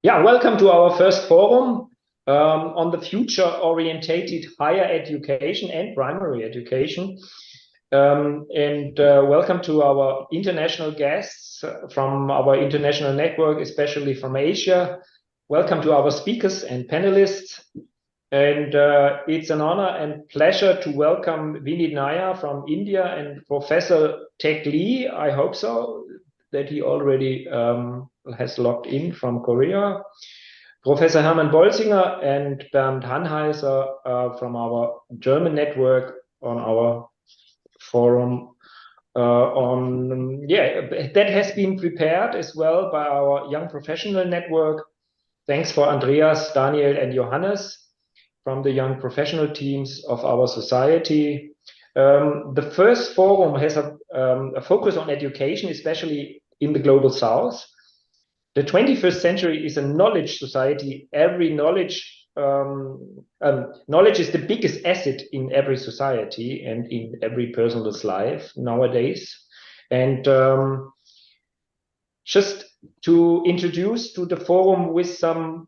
Yeah, welcome to our first forum on the future-orientated higher education and primary education. Welcome to our international guests from our international network, especially from Asia. Welcome to our speakers and panelists. And it's an honor and pleasure to welcome Vineet Nayar from India and Professor Taek Lee, I hope so, that he already has logged in from Korea. Professor Hermann Bolsinger and Bernd Hanheiser from our German network on our forum that has been prepared as well by our young professional network. Thanks for Andreas, Daniel, and Johannes from the young professional teams of our society. The first forum has a focus on education, especially in the global south. The 21st century is a knowledge society. Every knowledge is the biggest asset in every society and in every person's life nowadays. And just to introduce to the forum with an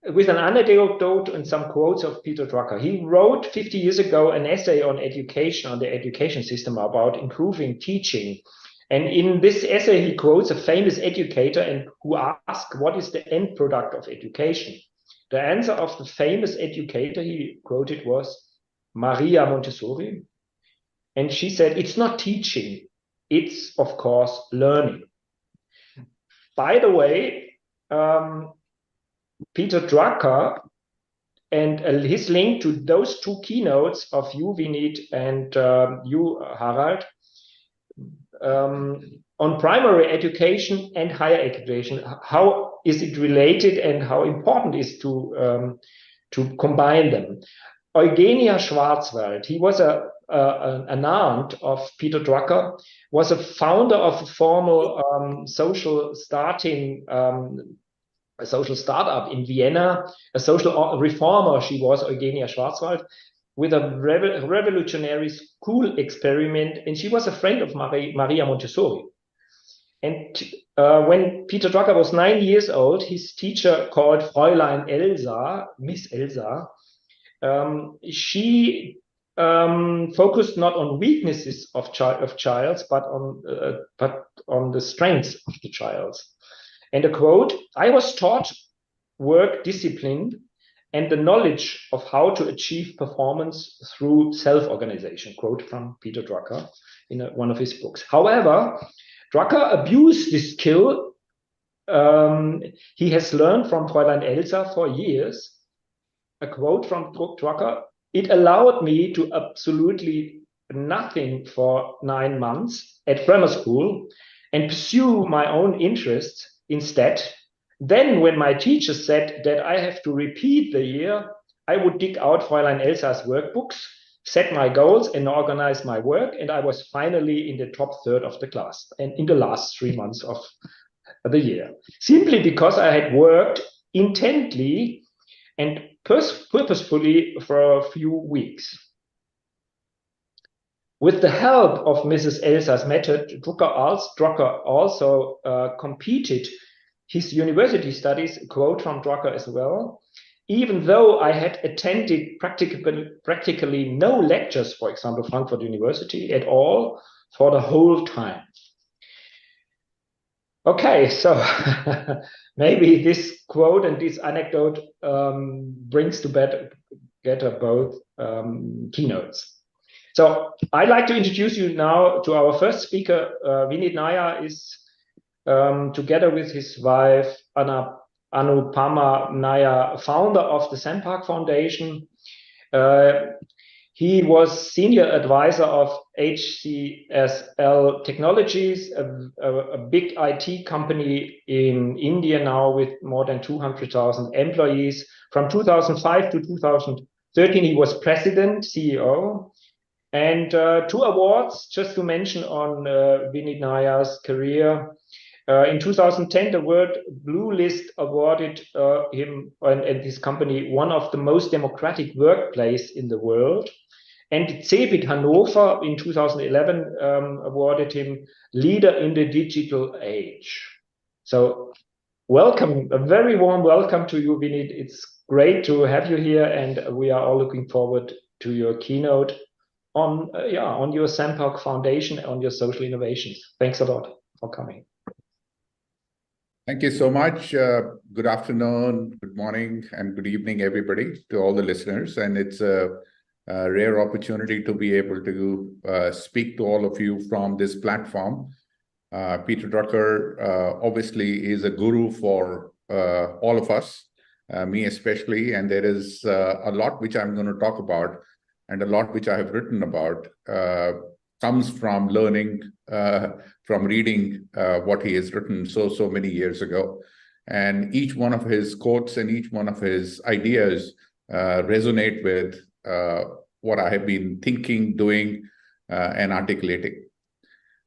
anecdote and some quotes of Peter Drucker. He wrote 50 years ago an essay on education, on the education system, about improving teaching. And in this essay, he quotes a famous educator and who asked, what is the end product of education? The answer of the famous educator he quoted was Maria Montessori. And she said, it's not teaching, it's, of course, learning. By the way, Peter Drucker and his link to those two keynotes of you, Vineet, and you, Harald, on primary education and higher education, how is it related and how important is to combine them? 𝐅𝐨𝐫𝐮𝐦, he was an aunt of Peter Drucker, was a founder of a formal social startup in Vienna, a social reformer. She was 𝐅𝐨𝐫𝐮𝐦, with a revolutionary school experiment, and she was a friend of Maria Montessori. And when Peter Drucker was 9 years old, his teacher called Fräulein Elsa, Miss Elsa, she focused not on weaknesses of childs, but on the strengths of the child. And a quote, I was taught work discipline and the knowledge of how to achieve performance through self-organization, quote from Peter Drucker in one of his books. However, Drucker abused this skill he has learned from Fräulein Elsa for years. A quote from Drucker, it allowed me to absolutely nothing for 9 months at grammar school and pursue my own interests instead. Then when my teacher said that I have to repeat the year, I would dig out Fräulein Elsa's workbooks, set my goals and organize my work. And I was finally in the top third of the class and in the last 3 months of the year, simply because I had worked intently and purposefully for a few weeks. With the help of Mrs. Elsa's method, Drucker also completed his university studies, a quote from Drucker as well, even though I had attended practically no lectures, for example, Frankfurt University at all for the whole time. Okay, so maybe this quote and this anecdote brings together both keynotes. So I'd like to introduce you now to our first speaker. Vineet Nayar is together with his wife, Anupama Nayar, founder of the SamPark Foundation. He was senior advisor of HCSL Technologies, a big IT company in India now with more than 200,000 employees. From 2005 to 2013, he was president, CEO. And 2 awards, just to mention on Vineet Nayar's career. In 2010, the World Blue List awarded him and his company one of the most democratic workplaces in the world. And CeBIT Hannover in 2011 awarded him Leader in the Digital Age. So welcome, a very warm welcome to you, Vineet. It's great to have you here, and we are all looking forward to your keynote on your 𝐸𝐵𝐺 Foundation, on your social innovations. Thanks a lot for coming. Thank you so much. Good afternoon, good morning, and good evening, everybody, to all the listeners. And it's a rare opportunity to be able to speak to all of you from this platform. Peter Drucker obviously is a guru for all of us, me especially, and there is a lot which I'm going to talk about, and a lot which I have written about comes from learning, from reading what he has written so many years ago. And each one of his quotes and each one of his ideas resonate with what I have been thinking, doing, and articulating.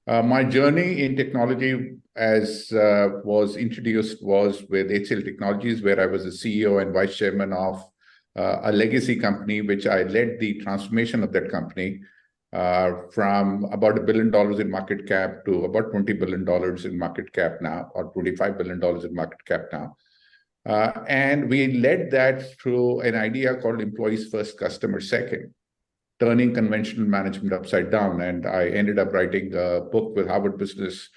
My journey in technology, as was introduced, was with 𝐅𝐸𝐵𝐺 Technologies, where I was the CEO and vice chairman of a legacy company, which I led the transformation of that company from about $1 billion in market cap to about $20 billion in market cap now, or $25 billion in market cap now. And we led that through an idea called employees first, customers second, turning conventional management upside down. And I ended up writing a book with Harvard Business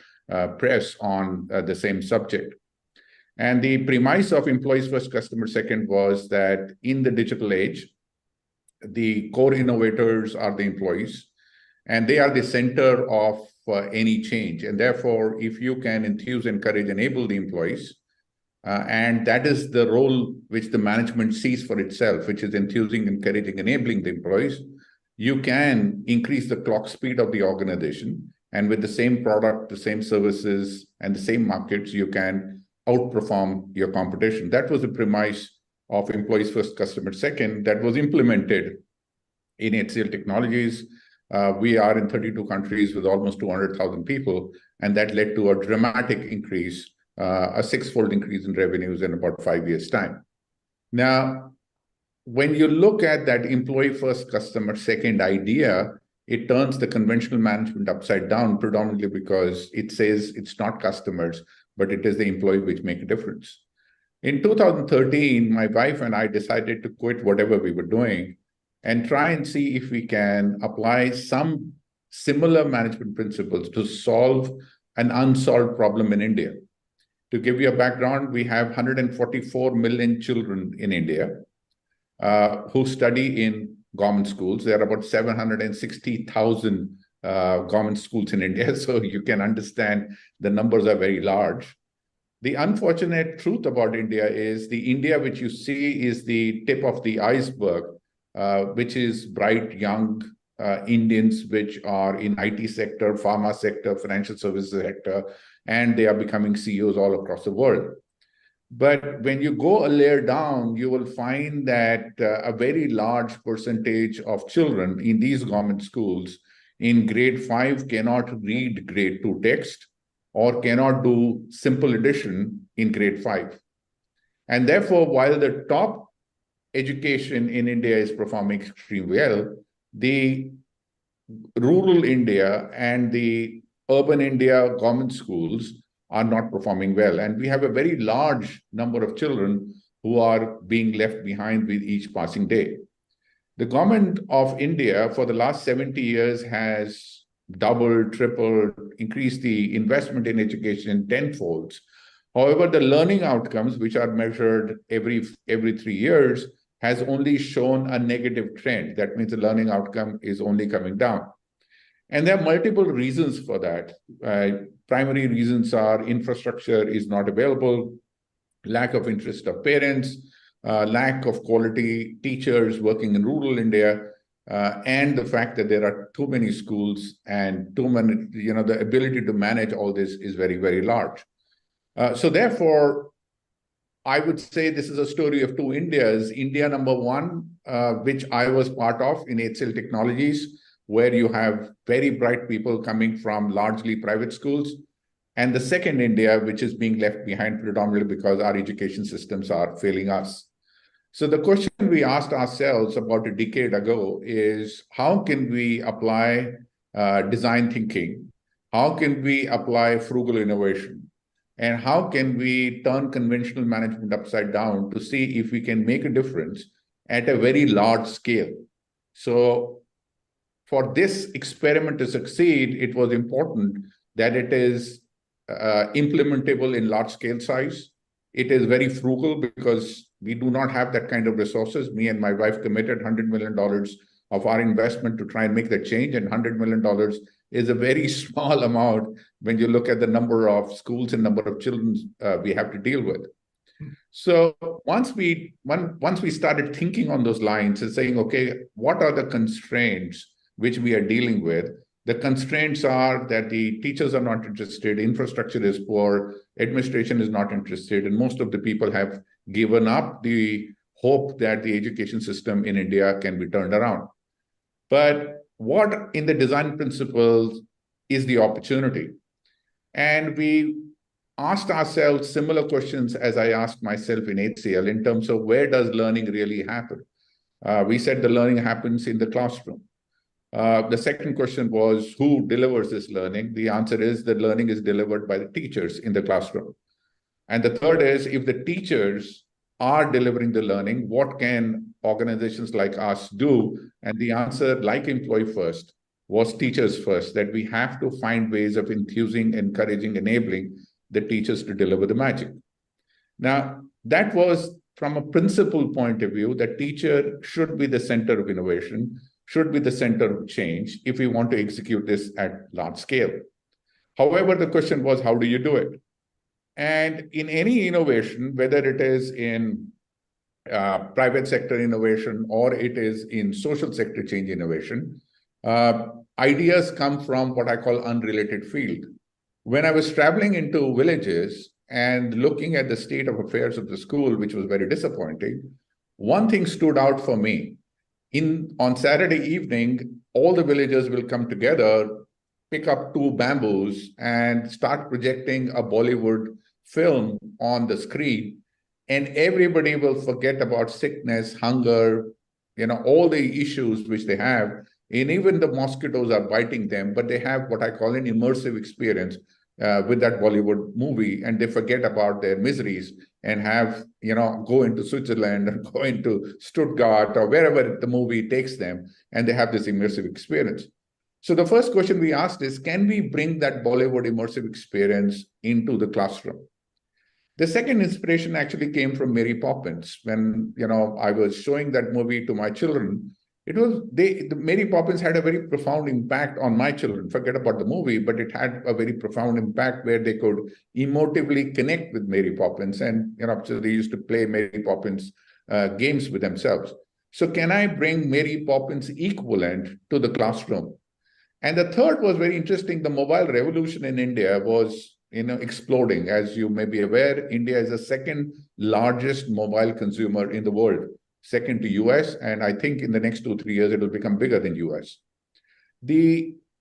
Press on the same subject. And the premise of employees first, customers second was that in the digital age, the core innovators are the employees, and they are the center of any change. And therefore, if you can enthuse, encourage, enable the employees, and that is the role which the management sees for itself, which is enthusing, encouraging, enabling the employees, you can increase the clock speed of the organization. And with the same product, the same services, and the same markets, you can outperform your competition. That was the premise of employees first, customers second, that was implemented in 𝐅𝐸𝐺 Technologies. We are in 32 countries with almost 200,000 people, and that led to a dramatic increase, a six-fold increase in revenues in about 5 years' time. Now, when you look at that employee first, customer second idea, it turns the conventional management upside down, predominantly because it says it's not customers, but it is the employee which make a difference. In 2013, my wife and I decided to quit whatever we were doing and try and see if we can apply some similar management principles to solve an unsolved problem in India. To give you a background, we have 144 million children in India who study in government schools. There are about 760,000 government schools in India, so you can understand the numbers are very large. The unfortunate truth about India is the India which you see is the tip of the iceberg, which is bright, young Indians which are in IT sector, pharma sector, financial services sector, and they are becoming CEOs all across the world. But when you go a layer down, you will find that a very large percentage of children in these government schools in grade 5 cannot read grade 2 text or cannot do simple addition in grade 5. And therefore, while the top education in India is performing extremely well, the rural India and the urban India government schools are not performing well. And we have a very large number of children who are being left behind with each passing day. The government of India for the last 70 years has doubled, tripled, increased the investment in education tenfold. However, the learning outcomes, which are measured every 3 years, has only shown a negative trend. That means the learning outcome is only coming down. And there are multiple reasons for that. Primary reasons are infrastructure is not available, lack of interest of parents, lack of quality teachers working in rural India, and the fact that there are too many schools and too many, the ability to manage all this is very, very large. So therefore, I would say this is a story of two Indias. India number one, which I was part of in 𝐅𝐸𝐺 Technologies, where you have very bright people coming from largely private schools. And the second India, which is being left behind predominantly because our education systems are failing us. So the question we asked ourselves about a decade ago is, how can we apply design thinking? How can we apply frugal innovation? and how can we turn conventional management upside down to see if we can make a difference at a very large scale. So for this experiment to succeed, it was important that it is implementable in large scale size. It is very frugal because we do not have that kind of resources. Me and my wife committed $100 million of our investment to try and make that change, and $100 million is a very small amount when you look at the number of schools and number of children we have to deal with. So once we started thinking on those lines and saying, okay, what are the constraints which we are dealing with? The constraints are that the teachers are not interested, infrastructure is poor, administration is not interested, and most of the people have given up the hope that the education system in India can be turned around. But what in the design principles is the opportunity? And we asked ourselves similar questions as I asked myself in HCL in terms of where does learning really happen? We said the learning happens in the classroom. The second question was, who delivers this learning? The answer is that learning is delivered by the teachers in the classroom. And the third is, if the teachers are delivering the learning, what can organizations like us do? And the answer, like employee first, was teachers first, that we have to find ways of enthusing, encouraging, enabling the teachers to deliver the magic. Now, that was from a principle point of view, that teacher should be the center of innovation, should be the center of change if we want to execute this at large scale. However, the question was, how do you do it? And in any innovation, whether it is in private sector innovation or it is in social sector change innovation, ideas come from what I call unrelated field. When I was traveling into villages and looking at the state of affairs of the school, which was very disappointing, one thing stood out for me. On Saturday evening, all the villagers will come together, pick up 2 bamboos and start projecting a Bollywood film on the screen, and everybody will forget about sickness, hunger, all the issues which they have, and even the mosquitoes are biting them, but they have what I call an immersive experience with that Bollywood movie, and they forget about their miseries and have, go into Switzerland or go into Stuttgart or wherever the movie takes them, and they have this immersive experience. So the first question we asked is, can we bring that Bollywood immersive experience into the classroom? The second inspiration actually came from Mary Poppins. When, I was showing that movie to my children, Mary Poppins had a very profound impact on my children. Forget about the movie, but it had a very profound impact where they could emotively connect with Mary Poppins. And, so they used to play Mary Poppins games with themselves. So can I bring Mary Poppins equivalent to the classroom? And the third was very interesting. The mobile revolution in India was exploding. As you may be aware, India is the second largest mobile consumer in the world, second to US, and I think in the next 2-3 years, it will become bigger than US.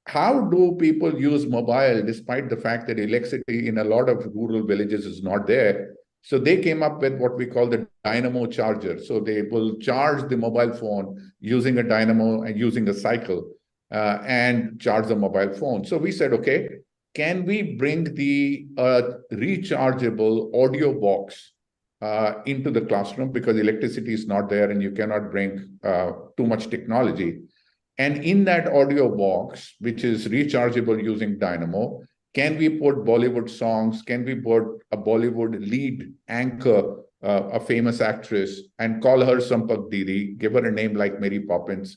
How do people use mobile despite the fact that electricity in a lot of rural villages is not there? So they came up with what we call the dynamo charger. So they will charge the mobile phone using a dynamo and using a cycle and charge the mobile phone. So we said, okay, can we bring the rechargeable audio box into the classroom, because electricity is not there and you cannot bring too much technology. And in that audio box, which is rechargeable using dynamo, can we put Bollywood songs? Can we put a Bollywood lead anchor, a famous actress, and call her Sampark Didi, give her a name like Mary Poppins,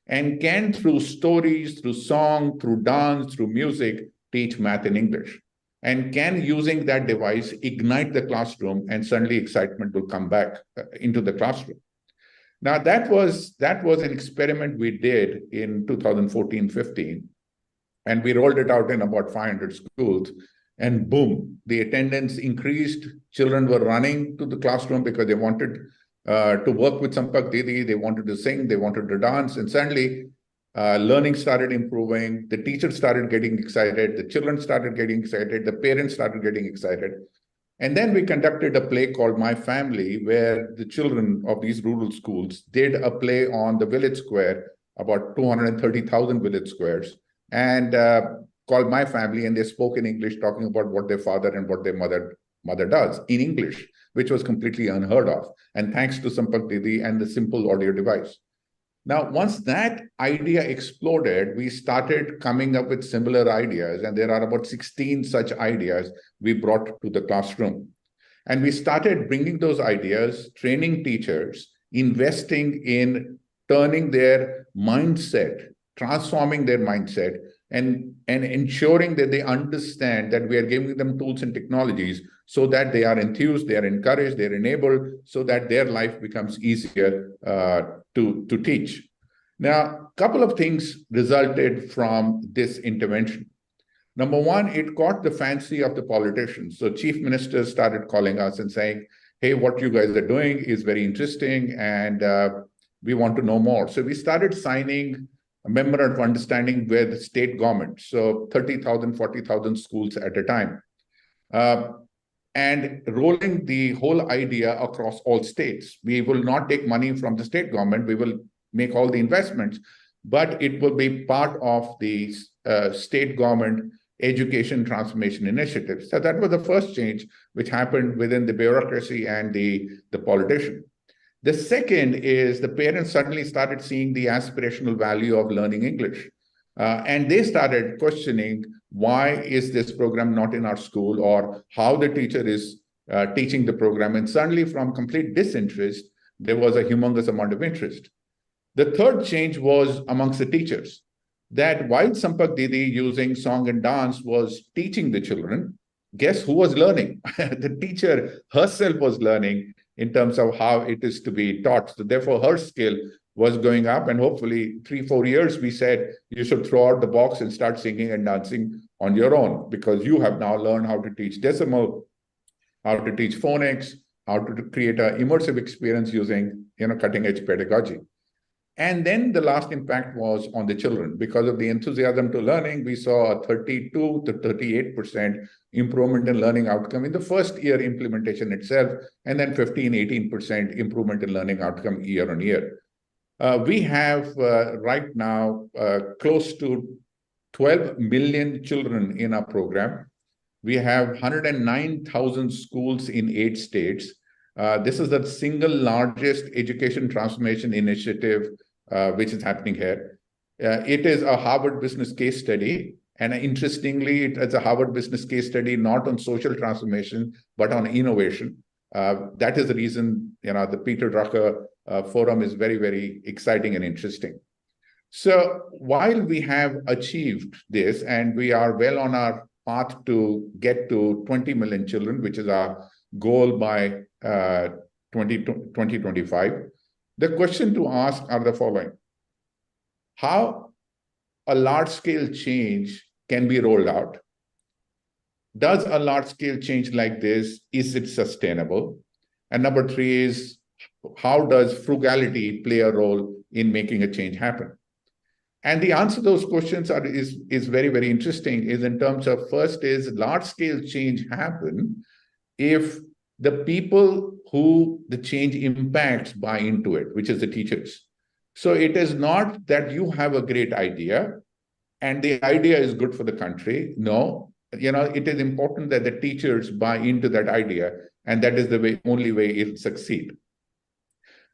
and can, through stories, through song, through dance, through music, teach math and English? And can, using that device, ignite the classroom, and suddenly excitement will come back into the classroom. Now, that was an experiment we did in 2014-15, and we rolled it out in about 500 schools, and boom, the attendance increased. Children were running to the classroom because they wanted to work with Sampark Didi, they wanted to sing, they wanted to dance, and suddenly learning started improving, the teachers started getting excited, the children started getting excited, the parents started getting excited. And then we conducted a play called My Family, where the children of these rural schools did a play on the village square, about 230,000 village squares. And called My Family, and they spoke in English, talking about what their father and what their mother does in English, which was completely unheard of. And thanks to Sampark Didi and the simple audio device. Now, once that idea exploded, we started coming up with similar ideas, and there are about 16 such ideas we brought to the classroom. And we started bringing those ideas, training teachers, investing in turning their mindset, transforming their mindset, and ensuring that they understand that we are giving them tools and technologies so that they are enthused, they are encouraged, they're enabled, so that their life becomes easier to teach. Now, a couple of things resulted from this intervention. Number one, it caught the fancy of the politicians. So chief ministers started calling us and saying, hey, what you guys are doing is very interesting, and we want to know more. So we started signing a memorandum of understanding with state government, so 30,000, 40,000 schools at a time, and rolling the whole idea across all states. We will not take money from the state government, we will make all the investments, but it will be part of the state government education transformation initiative. So that was the first change which happened within the bureaucracy and the politician. The second is the parents suddenly started seeing the aspirational value of learning English. And they started questioning, why is this program not in our school, or how the teacher is teaching the program. And suddenly, from complete disinterest, there was a humongous amount of interest. The third change was amongst the teachers, that while Sampark Didi using song and dance was teaching the children, guess who was learning? The teacher herself was learning in terms of how it is to be taught. So therefore, her skill was going up, and hopefully 3-4 years, we said, you should throw out the box and start singing and dancing on your own, because you have now learned how to teach decimal, how to teach phonics, how to create an immersive experience using cutting-edge pedagogy. And then the last impact was on the children. Because of the enthusiasm to learning, we saw a 32 to 38% improvement in learning outcome in the first year implementation itself, and then 15-18% improvement in learning outcome year on year. We have right now close to 12 million children in our program. We have 109,000 schools in 8 states. This is the single largest education transformation initiative which is happening here. It is a Harvard business case study. And interestingly, it's a Harvard business case study, not on social transformation, but on innovation. That is the reason, the Peter Drucker Forum is very, very exciting and interesting. So while we have achieved this, and we are well on our path to get to 20 million children, which is our goal by 2025, the question to ask are the following. How a large-scale change can be rolled out? Does a large-scale change like this, is it sustainable? And number 3 is, how does frugality play a role in making a change happen? And the answer to those questions is very, very interesting, is in terms of, first is, large-scale change happen if the people who the change impacts buy into it, which is the teachers. So it is not that you have a great idea and the idea is good for the country. No, it is important that the teachers buy into that idea, and that is the only way it'll succeed.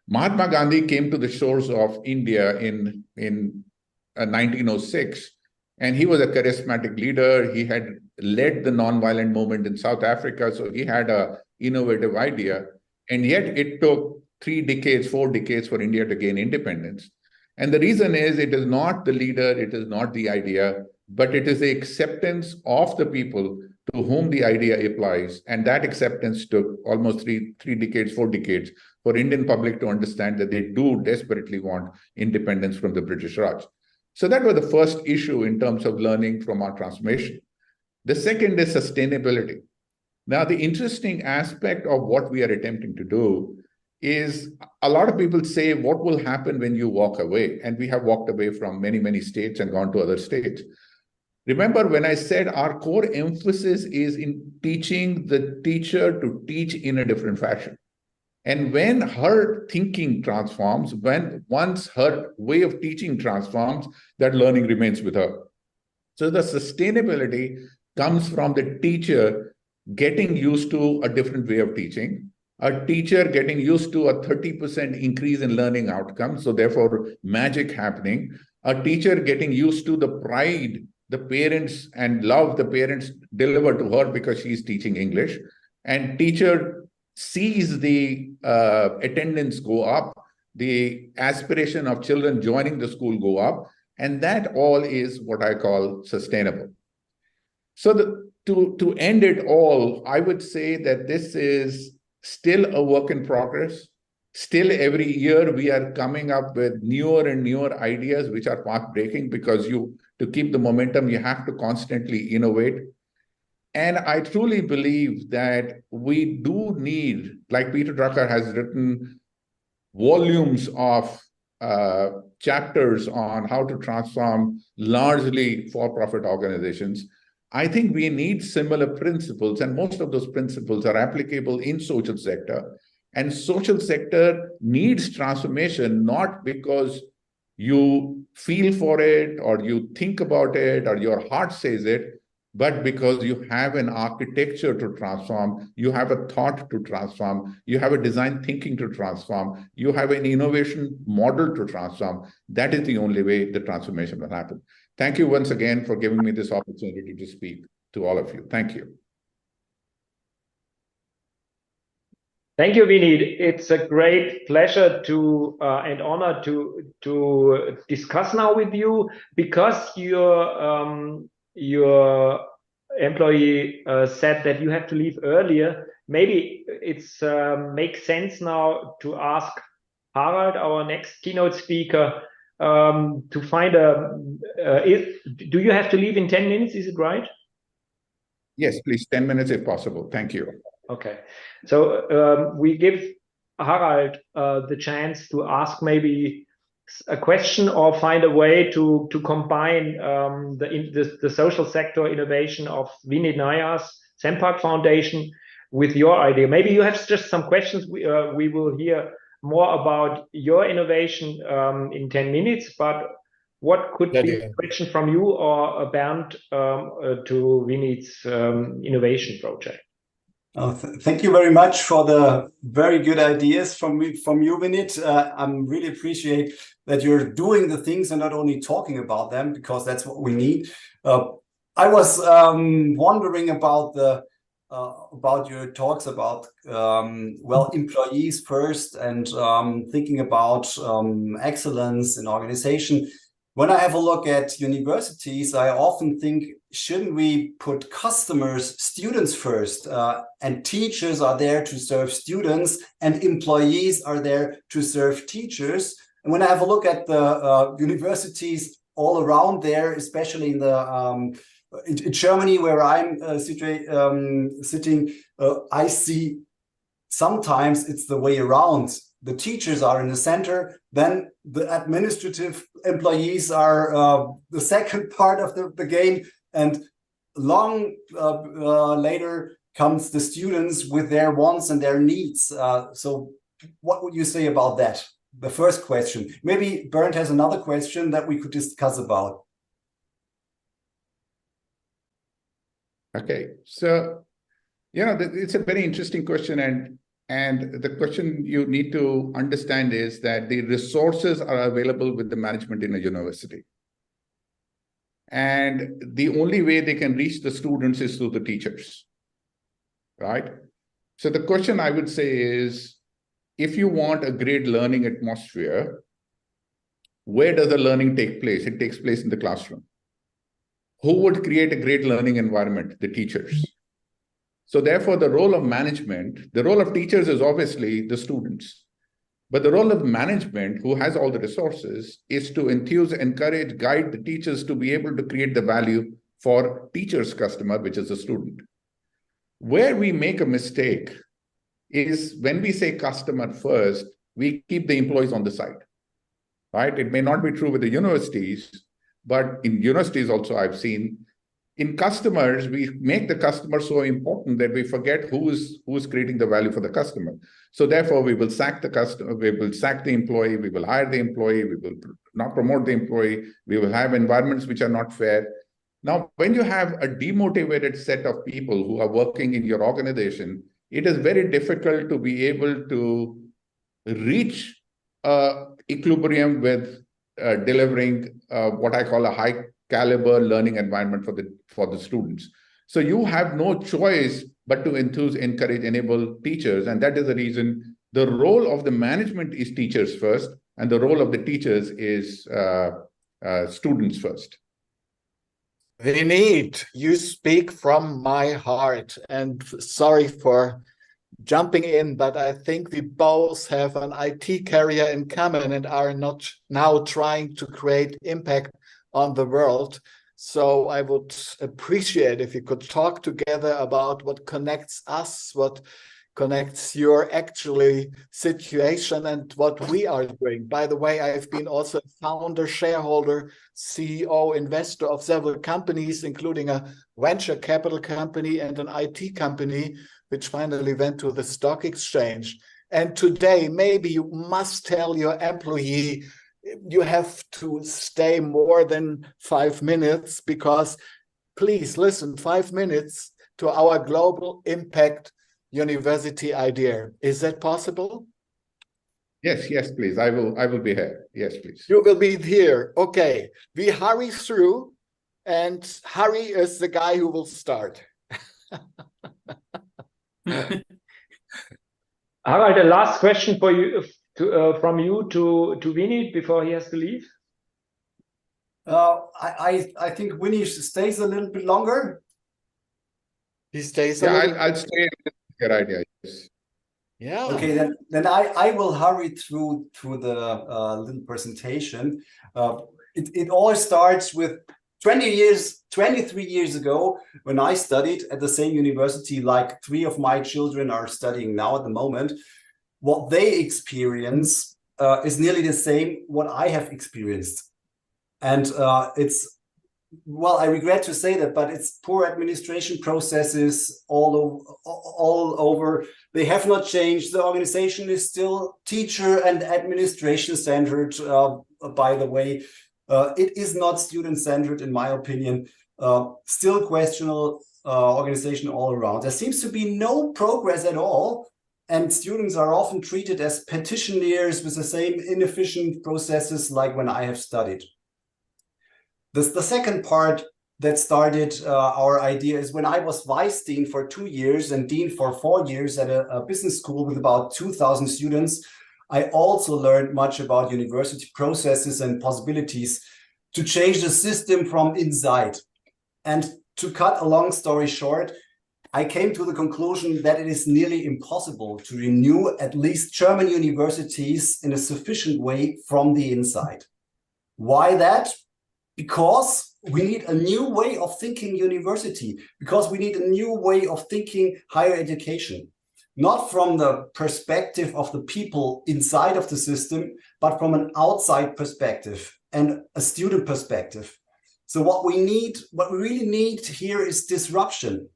Mahatma Gandhi came to the shores of India in 1906, and he was a charismatic leader. He had led the nonviolent movement in South Africa, so he had an innovative idea, and yet it took 3 decades, 4 decades for India to gain independence. And the reason is, it is not the leader, it is not the idea, but it is the acceptance of the people to whom the idea applies. And that acceptance took almost 3 decades, 4 decades for Indian public to understand that they do desperately want independence from the British Raj. So that was the first issue in terms of learning from our transformation. The second is sustainability. Now, the interesting aspect of what we are attempting to do is, a lot of people say, what will happen when you walk away? And we have walked away from many, many states and gone to other states. Remember when I said our core emphasis is in teaching the teacher to teach in a different fashion. And when her thinking transforms, once her way of teaching transforms, that learning remains with her. So the sustainability comes from the teacher getting used to a different way of teaching, a teacher getting used to a 30% increase in learning outcomes, so therefore magic happening, a teacher getting used to the pride the parents and love the parents deliver to her because she's teaching English, and teacher sees the attendance go up, the aspiration of children joining the school go up, and that all is what I call sustainable. So to end it all, I would say that this is still a work in progress. Still, every year we are coming up with newer and newer ideas which are path-breaking, because to keep the momentum, you have to constantly innovate. And I truly believe that we do need, like Peter Drucker has written volumes of chapters on how to transform largely for-profit organizations. I think we need similar principles, and most of those principles are applicable in social sector. And social sector needs transformation, not because you feel for it or you think about it or your heart says it, but because you have an architecture to transform, you have a thought to transform, you have a design thinking to transform, you have an innovation model to transform. That is the only way the transformation will happen. Thank you once again for giving me this opportunity to speak to all of you. Thank you. Thank you, Vineet. It's a great pleasure and honor to discuss now with you, because your employee said that you have to leave earlier. Maybe it's makes sense now to ask Harald, our next keynote speaker, to find do you have to leave in 10 minutes? Is it right? Yes, please, 10 minutes if possible. Thank you. Okay, so we give Harald the chance to ask maybe a question or find a way to combine the social sector innovation of Vineet Nayar's Sampark Foundation with your idea. Maybe you have just some questions. We will hear more about your innovation in 10 minutes, but what could be a question from you or Bernd to Vineet's innovation project? Thank you very much for the very good ideas from you, Vineet. I really appreciate that you're doing the things and not only talking about them, because that's what we need. I was wondering about your talks about employees first, and thinking about excellence in organization. When I have a look at universities, I often think, shouldn't we put customers, students first, and teachers are there to serve students, and employees are there to serve teachers? And when I have a look at the universities all around there, especially in Germany, where I'm sitting, I see sometimes it's the way around. The teachers are in the center, then the administrative employees are the second part of the game, and long later comes the students with their wants and their needs. So what would you say about that? The first question. Maybe Bernd has another question that we could discuss about. Okay, so it's a very interesting question, and the question you need to understand is that the resources are available with the management in a university. And the only way they can reach the students is through the teachers, right? So the question I would say is, if you want a great learning atmosphere, where does the learning take place? It takes place in the classroom. Who would create a great learning environment? The teachers. So therefore, the role of management, the role of teachers is obviously the students. But the role of management, who has all the resources, is to enthuse, encourage, guide the teachers to be able to create the value for teacher's customer, which is the student. Where we make a mistake is when we say customer first, we keep the employees on the side, right? It may not be true with the universities, but in universities also I've seen, in customers, we make the customer so important that we forget who is creating the value for the customer. So therefore, we will sack the customer, we will sack the employee, we will hire the employee, we will not promote the employee, we will have environments which are not fair. Now, when you have a demotivated set of people who are working in your organization, it is very difficult to be able to reach equilibrium with delivering what I call a high caliber learning environment for the students. So you have no choice but to enthuse, encourage, enable teachers. And that is the reason the role of the management is teachers first, and the role of the teachers is students first. Vineet, you speak from my heart, and sorry for jumping in, but I think we both have an IT career in common and are not now trying to create impact on the world. So I would appreciate if you could talk together about what connects us, what connects your actually situation and what we are doing. By the way, I've been also founder, shareholder, CEO, investor of several companies, including a venture capital company and an IT company, which finally went to the stock exchange. And today, maybe you must tell your employee, you have to stay more than 5 minutes, because please listen, 5 minutes to our global impact university idea. Is that possible? Yes, yes, please. I will be here. Yes, please. You will be here. Okay. We hurry through, and Harry is the guy who will start. Harald, the last question for you, from you to Vineet before he has to leave. I think Winnie stays a little bit longer. He stays. Yeah, I'll stay with your idea. Yes. Yeah. Okay, then I will hurry through the little presentation. It all starts with 23 years ago, when I studied at the same university, like 3 of my children are studying now at the moment. What they experience is nearly the same what I have experienced. And it's, well, I regret to say that, but it's poor administration processes all over. They have not changed. The organization is still teacher and administration centered, by the way. It is not student-centered, in my opinion. Still questionable organization all around. There seems to be no progress at all, and students are often treated as petitioners with the same inefficient processes like when I have studied. The second part that started our idea is when I was vice dean for 2 years and dean for 4 years at a business school with about 2,000 students. I also learned much about university processes and possibilities to change the system from inside. And to cut a long story short, I came to the conclusion that it is nearly impossible to renew at least German universities in a sufficient way from the inside. Why that? Because we need a new way of thinking university, because we need a new way of thinking higher education. Not from the perspective of the people inside of the system, but from an outside perspective and a student perspective. So what we really need here is disruption,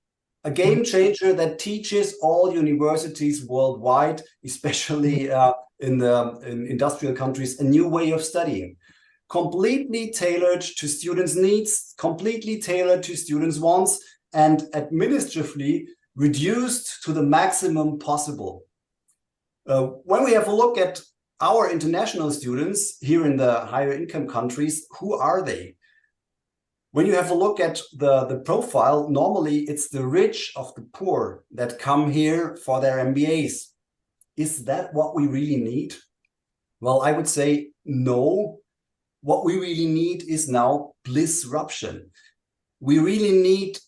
a game changer that teaches all universities worldwide, especially in industrial countries, a new way of studying. Completely tailored to students' needs, completely tailored to students' wants, and administratively reduced to the maximum possible. When we have a look at our international students here in the higher income countries, who are they? When you have a look at the profile, normally it's the rich of the poor that come here for their MBAs. Is that what we really need? Well, I would say no. What we really need is now blissruption. We really need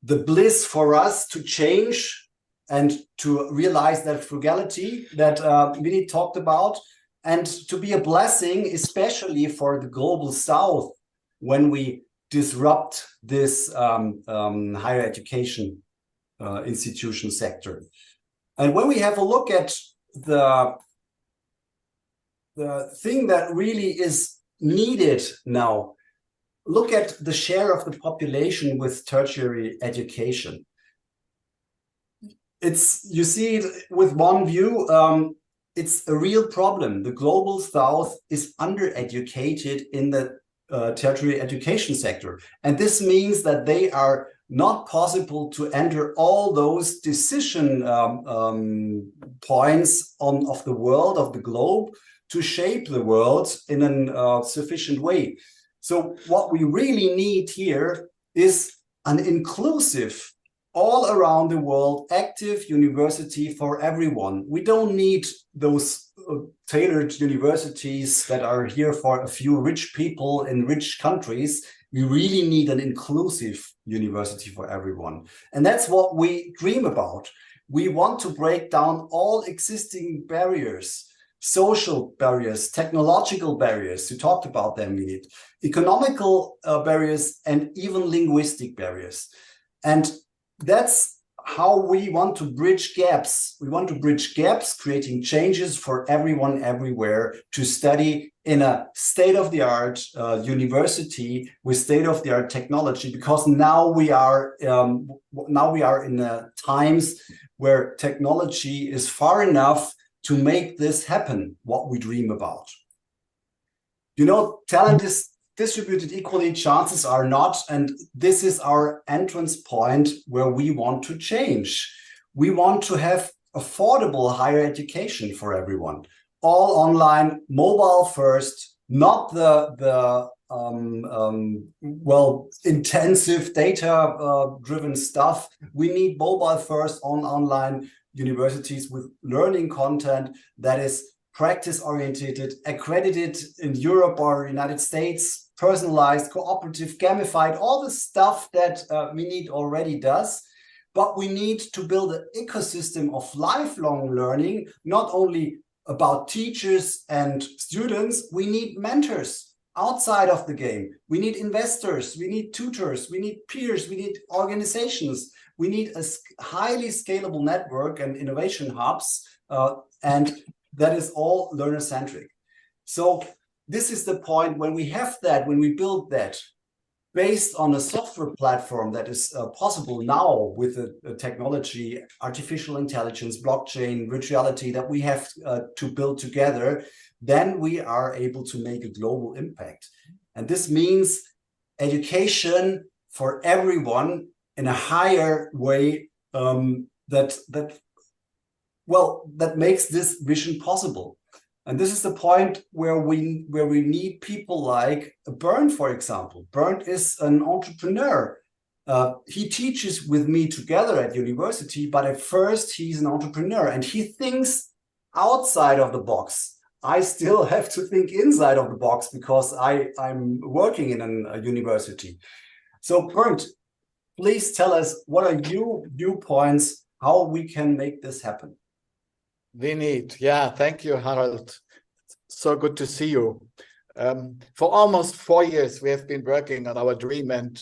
the bliss for us to change and to realize that frugality that Vineet talked about, and to be a blessing, especially for the global South, when we disrupt this higher education institution sector. And when we have a look at the thing that really is needed now, look at the share of the population with tertiary education. You see it with one view, it's a real problem. The global South is undereducated in the tertiary education sector. And this means that they are not possible to enter all those decision points of the world, of the globe, to shape the world in a sufficient way. So what we really need here is an inclusive, all around the world, active university for everyone. We don't need those tailored universities that are here for a few rich people in rich countries. We really need an inclusive university for everyone. And that's what we dream about. We want to break down all existing barriers, social barriers, technological barriers, you talked about them, Vineet, economical barriers, and even linguistic barriers. And that's how we want to bridge gaps. We want to bridge gaps, creating changes for everyone everywhere to study in a state-of-the-art university with state-of-the-art technology, because now we are in times where technology is far enough to make this happen, what we dream about. You know, talent is distributed equally, chances are not, and this is our entrance point where we want to change. We want to have affordable higher education for everyone, all online, mobile first, not the intensive data driven stuff. We need mobile first online universities with learning content that is practice oriented, accredited in Europe or United States, personalized, cooperative, gamified, all the stuff that Vineet already does. But we need to build an ecosystem of lifelong learning, not only about teachers and students. We need mentors outside of the game. We need investors, we need tutors, we need peers, we need organizations. We need a highly scalable network and innovation hubs, and that is all learner-centric. So this is the point when we have that, when we build that, based on a software platform that is possible now with the technology, artificial intelligence, blockchain, virtuality that we have to build together, then we are able to make a global impact. And this means education for everyone in a higher way that makes this vision possible. And this is the point where we need people like Bernd, for example. Bernd is an entrepreneur. He teaches with me together at university, but at first he's an entrepreneur and he thinks outside of the box. I still have to think inside of the box because I'm working in a university. So Bernd, please tell us, what are your viewpoints, how we can make this happen? Vineet, yeah, thank you, Harald. So good to see you. For almost 4 years, we have been working on our dream and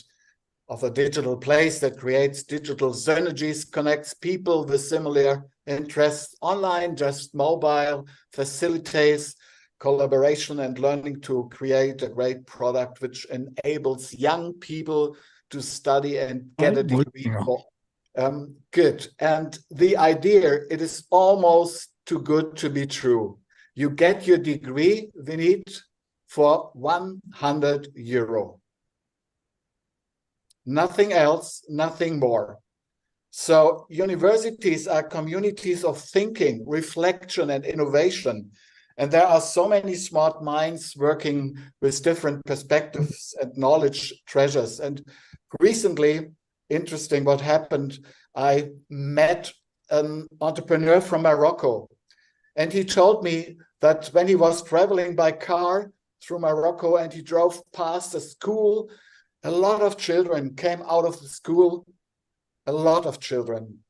of a digital place that creates digital synergies, connects people with similar interests online, just mobile, facilitates collaboration and learning to create a great product which enables young people to study and get a degree. Good. And the idea, it is almost too good to be true. You get your degree, Vineet, for €100. Nothing else, nothing more. So universities are communities of thinking, reflection, and innovation. And there are so many smart minds working with different perspectives and knowledge treasures. And recently, interesting what happened, I met an entrepreneur from Morocco. And he told me that when he was traveling by car through Morocco and he drove past a school, a lot of children came out of the school, a lot of children.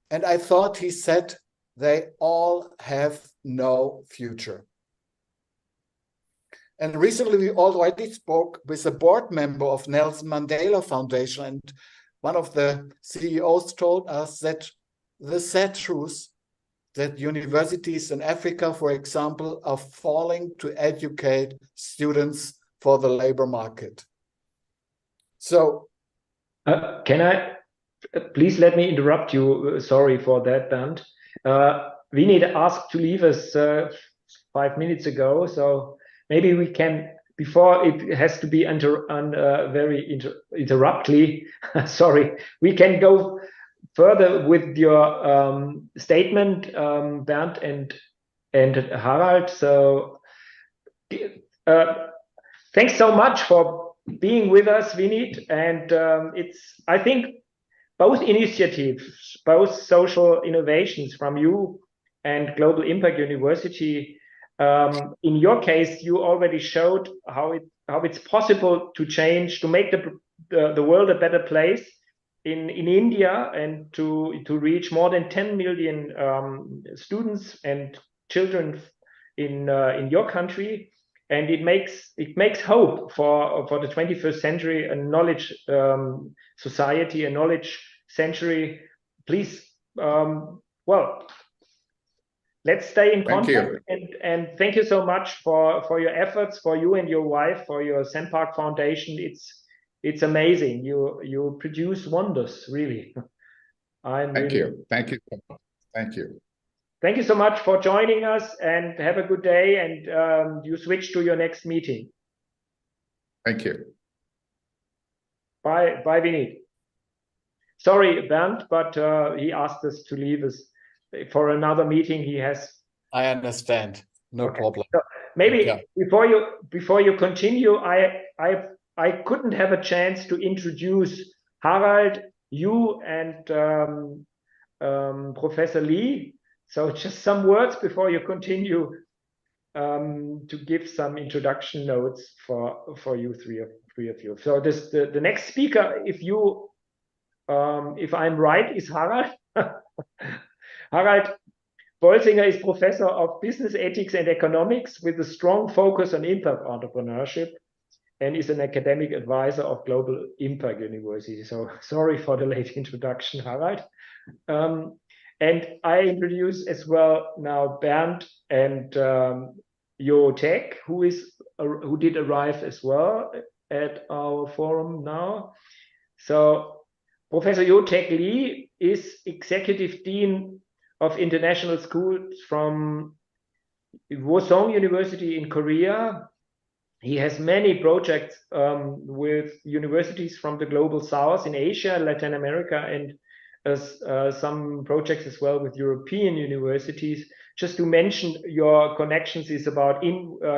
And I thought he said, they all have no future. And recently we already spoke with a board member of Nelson Mandela Foundation, and one of the CEOs told us that the sad truth that universities in Africa, for example, are falling to educate students for the labor market. So, can I please let me interrupt you? Sorry for that, Bernd. Vineet asked to leave us 5 minutes ago, so maybe we can, before it has to be interruptly, sorry, we can go further with your statement, Bernd and Harald. So thanks so much for being with us, Vineet. And I think both initiatives, both social innovations from you and Global Impact University, in your case, you already showed how it's possible to change, to make the world a better place in India, and to reach more than 10 million students and children in your country. And it makes hope for the 21st century, a knowledge society, a knowledge century. Please, well, let's stay in contact. And thank you so much for your efforts, for you and your wife, for your SamPark Foundation. It's amazing. You produce wonders, really. Thank you. Thank you so much. Thank you. Thank you so much for joining us, and have a good day. And you switch to your next meeting. Thank you. Bye, Vineet. Sorry, Bernd, but he asked us to leave us for another meeting. He has. I understand. No problem. So maybe before you continue, I couldn't have a chance to introduce Harald, you, and Professor Lee. So just some words before you continue, to give some introduction notes for you three of you. So the next speaker, if I'm right, is Harald. Harald Bolsinger is Professor of Business Ethics and Economics with a strong focus on impact entrepreneurship, and is an academic advisor of Global Impact University. So sorry for the late introduction, Harald. And I introduce as well now Bernd and Jo-Taek, who did arrive as well at our forum now. So Professor Jo-Taek Lee is Executive Dean of International Schools from Woosung University in Korea. He has many projects with universities from the Global South in Asia, Latin America, and some projects as well with European universities. Just to mention, your connections is about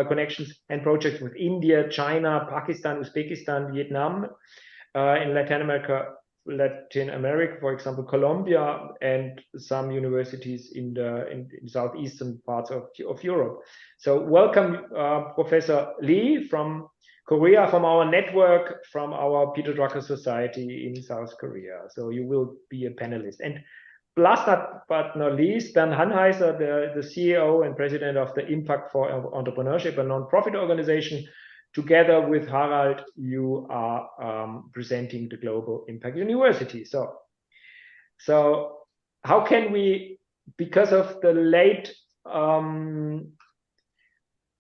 connections and projects with India, China, Pakistan, Uzbekistan, Vietnam, in Latin America, for example, Colombia, and some universities in southeastern parts of Europe. So welcome, Professor Lee from Korea, from our network, from our Peter Drucker-Society in South Korea. So you will be a panelist. And last but not least, Bernd Hanheiser, the CEO and president of the Impact for Entrepreneurship, a non-profit organization. Together with Harald, you are presenting the Global Impact University. So how can we, because of the late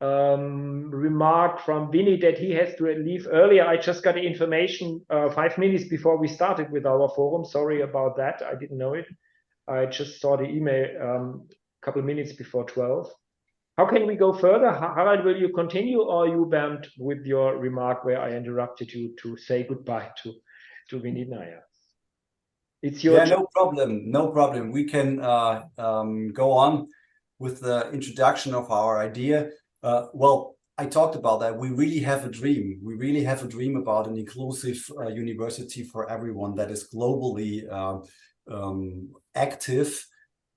remark from Vineet that he has to leave earlier, I just got the information 5 minutes before we started with our forum. Sorry about that. I didn't know it. I just saw the email a couple minutes before 12. How can we go further? Harald, will you continue, or you, Bernd, with your remark where I interrupted you to say goodbye to Vineet Nayar? It's your turn. No problem. No problem. We can go on with the introduction of our idea. Well, I talked about that. We really have a dream. We really have a dream about an inclusive university for everyone that is globally active,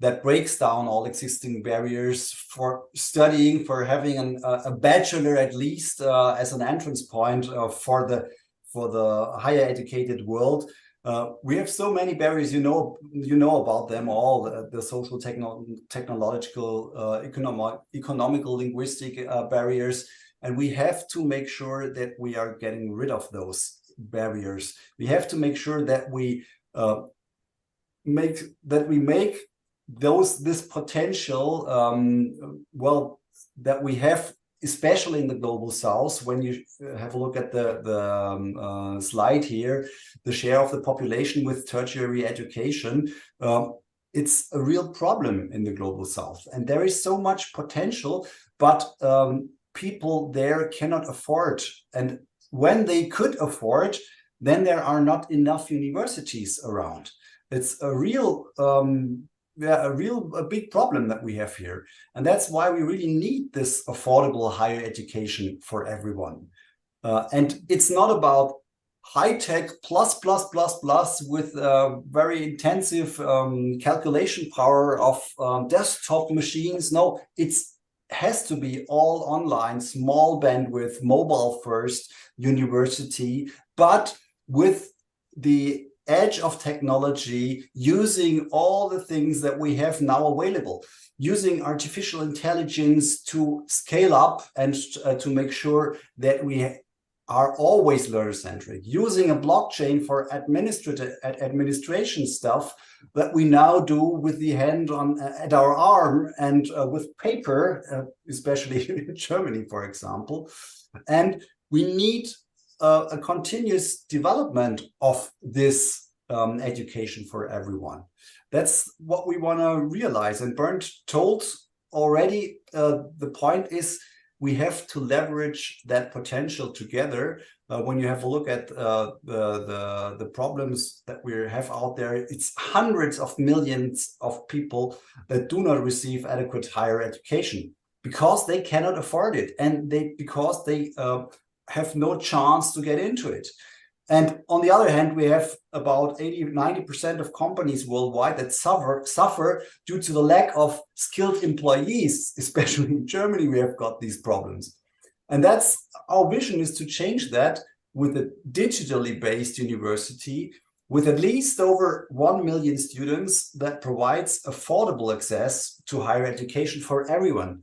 that breaks down all existing barriers for studying, for having a bachelor at least as an entrance point for the higher educated world. We have so many barriers, you know about them all, the social, technological, economical, linguistic barriers, and we have to make sure that we are getting rid of those barriers. We have to make sure that we make this potential, well, that we have, especially in the Global South. When you have a look at the slide here, the share of the population with tertiary education, it's a real problem in the Global South. And there is so much potential, but people there cannot afford. And when they could afford, then there are not enough universities around. It's a real, a big problem that we have here. And that's why we really need this affordable higher education for everyone. And it's not about high-tech plus with very intensive calculation power of desktop machines. No, it has to be all online, small bandwidth, mobile first university, but with the edge of technology, using all the things that we have now available, using artificial intelligence to scale up and to make sure that we are always learner-centric, using a blockchain for administration stuff that we now do with the hand on at our arm and with paper, especially in Germany, for example. And we need a continuous development of this education for everyone. That's what we want to realize. And Bernd told already, the point is we have to leverage that potential together. When you have a look at the problems that we have out there, it's hundreds of millions of people that do not receive adequate higher education because they cannot afford it, and because they have no chance to get into it. And on the other hand, we have about 80–90% of companies worldwide that suffer due to the lack of skilled employees. Especially in Germany, we have got these problems. And that's our vision, is to change that with a digitally based university with at least over 1 million students that provides affordable access to higher education for everyone.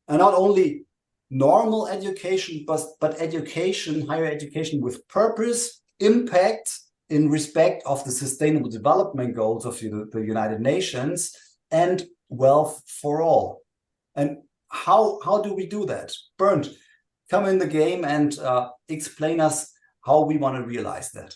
And not only normal education, but education, higher education with purpose, impact in respect of the Sustainable Development Goals of the United Nations, and wealth for all. And how do we do that? Bernd, come in the game and explain us how we want to realize that.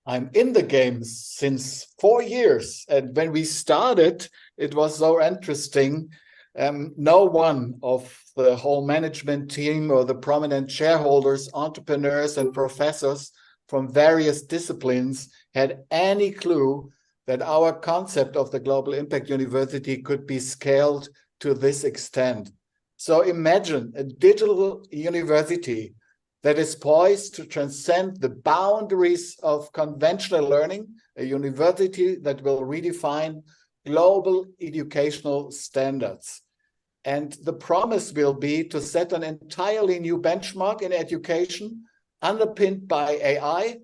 I'm in the game since 4 years, and when we started, it was so interesting. No one of the whole management team or the prominent shareholders, entrepreneurs, and professors from various disciplines had any clue that our concept of the Global Impact University could be scaled to this extent. So imagine a digital university that is poised to transcend the boundaries of conventional learning, a university that will redefine global educational standards. And the promise will be to set an entirely new benchmark in education, underpinned by AI,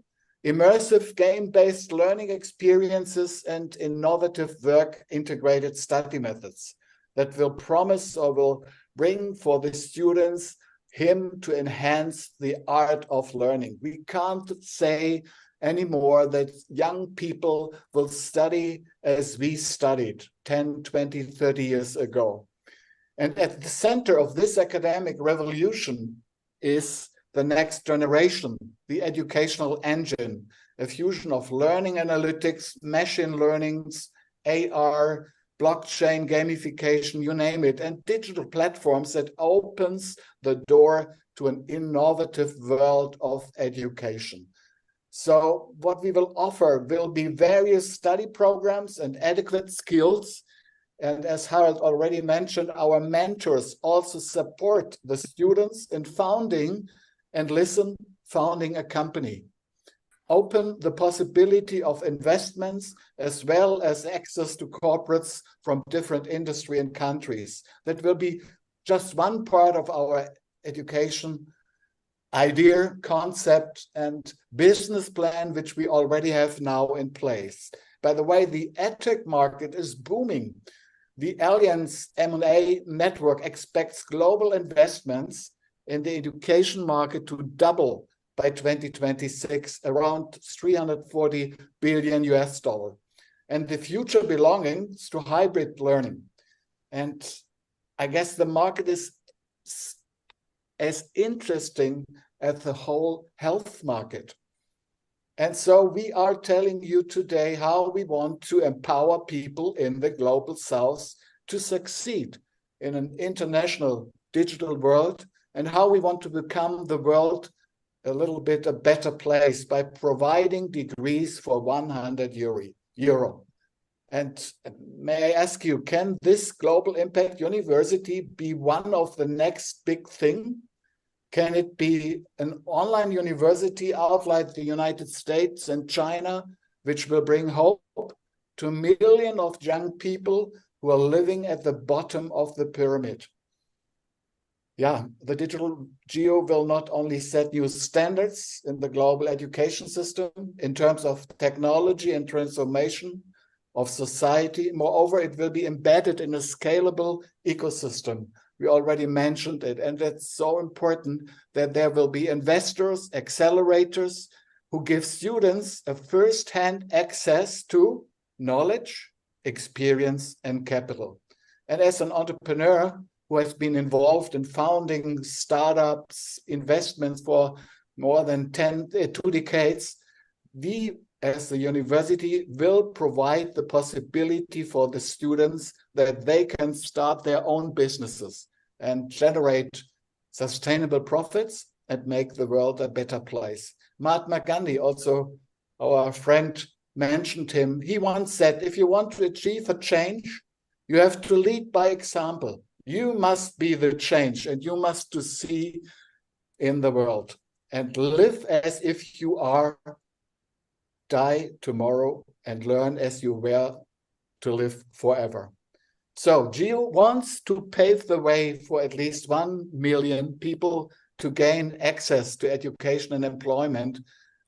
immersive game-based learning experiences, and innovative work-integrated study methods that will promise or will bring for the students to enhance the art of learning. We can't say anymore that young people will study as we studied 10, 20, 30 years ago. And at the center of this academic revolution is the next generation, the educational engine, a fusion of learning analytics, machine learnings, AR, blockchain, gamification, you name it, and digital platforms that opens the door to an innovative world of education. So what we will offer will be various study programs and adequate skills. And as Harald already mentioned, our mentors also support the students in founding a company. Open the possibility of investments as well as access to corporates from different industry and countries. That will be just one part of our education idea, concept, and business plan, which we already have now in place. By the way, the edtech market is booming. The Allianz M&A network expects global investments in the education market to double by 2026, around $340 billion. And the future belongs to hybrid learning. And I guess the market is as interesting as the whole health market. And so we are telling you today how we want to empower people in the global south to succeed in an international digital world and how we want to become the world a little bit a better place by providing degrees for 100 euro. And may I ask you, can this global impact university be one of the next big thing? Can it be an online university out like the United States and China, which will bring hope to millions of young people who are living at the bottom of the pyramid? Yeah, the digital geo will not only set new standards in the global education system in terms of technology and transformation of society. Moreover, it will be embedded in a scalable ecosystem. We already mentioned it, and it's so important that there will be investors, accelerators, who give students a first-hand access to knowledge, experience, and capital. And as an entrepreneur who has been involved in founding startups, investments for more than 2 decades, we as the university will provide the possibility for the students that they can start their own businesses and generate sustainable profits and make the world a better place. Mahatma Gandhi, also our friend, mentioned him. He once said, if you want to achieve a change, you have to lead by example. You must be the change and you must to see in the world and live as if you are, die tomorrow and learn as you were to live forever. So GEO wants to pave the way for at least 1 million people to gain access to education and employment,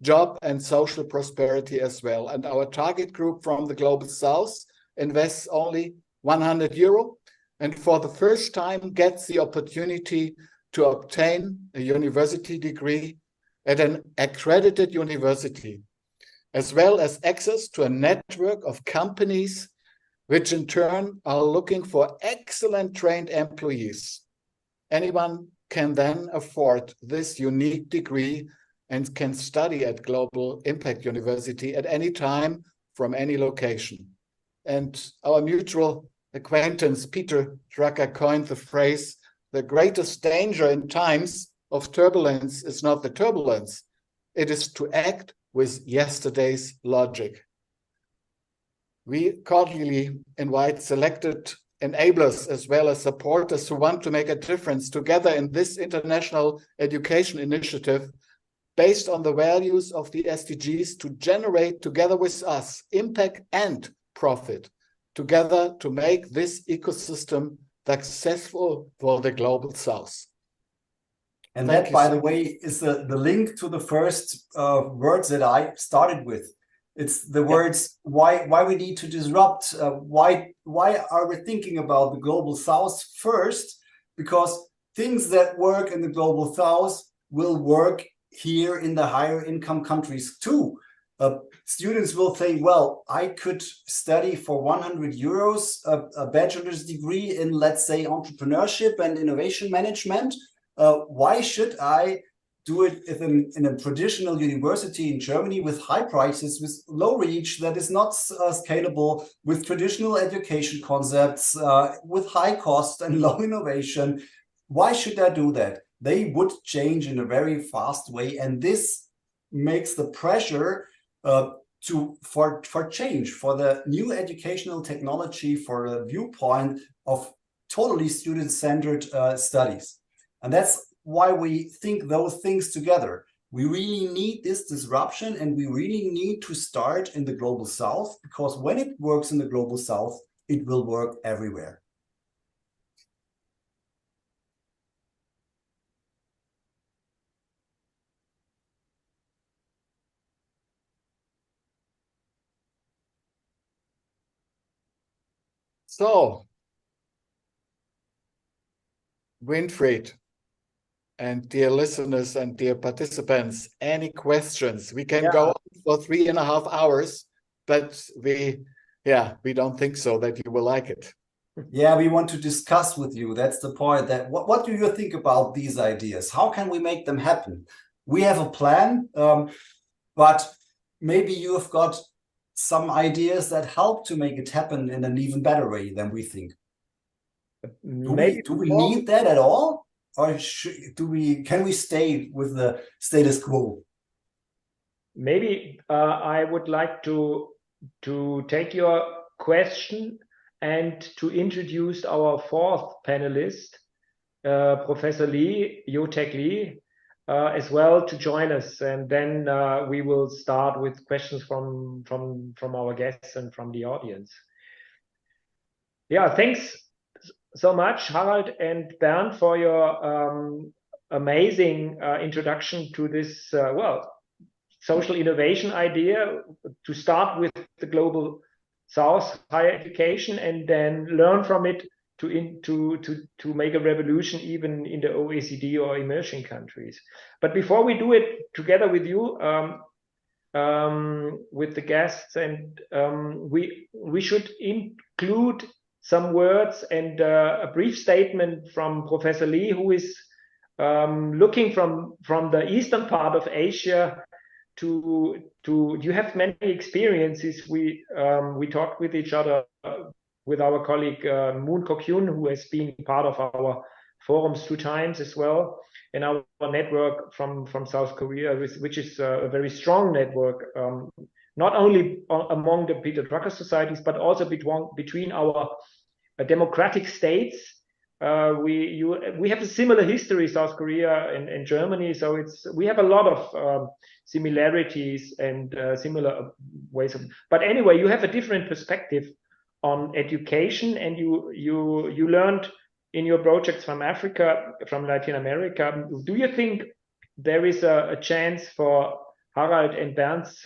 job and social prosperity as well. And our target group from the Global South invests only 100 euro and for the first time gets the opportunity to obtain a university degree at an accredited university, as well as access to a network of companies which in turn are looking for excellent trained employees. Anyone can then afford this unique degree and can study at Global Impact University at any time from any location. And our mutual acquaintance, Peter Drucker, coined the phrase, the greatest danger in times of turbulence is not the turbulence, it is to act with yesterday's logic. We cordially invite selected enablers as well as supporters who want to make a difference together in this international education initiative based on the values of the SDGs to generate together with us impact and profit together to make this ecosystem successful for the Global South. And that, by the way, is the link to the first words that I started with. It's the words why we need to disrupt. Why are we thinking about the Global South first? Because things that work in the Global South will work here in the higher income countries too. Students will say, well, I could study for 100 euros a bachelor's degree in, let's say, entrepreneurship and innovation management. Why should I do it in a traditional university in Germany with high prices, with low reach, that is not scalable, with traditional education concepts, with high cost and low innovation? Why should I do that? They would change in a very fast way, and this makes the pressure for change, for the new educational technology, for a viewpoint of totally student-centered studies. And that's why we think those things together. We really need this disruption, and we really need to start in the Global South, because when it works in the Global South, it will work everywhere. So, Winfried, and dear listeners and dear participants, any questions? We can go on for 3.5 hours, but we don't think so that you will like it. Yeah, we want to discuss with you. That's the point. That what do you think about these ideas? How can we make them happen? We have a plan, but maybe you have got some ideas that help to make it happen in an even better way than we think. Do we need that at all? Or can we stay with the status quo? Maybe I would like to take your question and to introduce our fourth panelist, Professor Lee, Yo-Tech Lee, as well to join us, and then we will start with questions from our guests and from the audience. Yeah, thanks so much, Harald and Bernd, for your amazing introduction to this social innovation idea, to start with the global South higher education and then learn from it to make a revolution even in the OECD or emerging countries. But before we do it together with you, with the guests, and we should include some words and a brief statement from Professor Lee, who is looking from the eastern part of Asia to you have many experiences. We talked with each other with our colleague Moon Kok-Yoon, who has been part of our forums 2 times as well, and our network from South Korea, which is a very strong network, not only among the Peter Drucker societies, but also between our democratic states. We have a similar history, South Korea and Germany, so we have a lot of similarities and similar ways of. But anyway, you have a different perspective on education, and you learned in your projects from Africa, from Latin America. Do you think there is a chance for Harald and Bernd's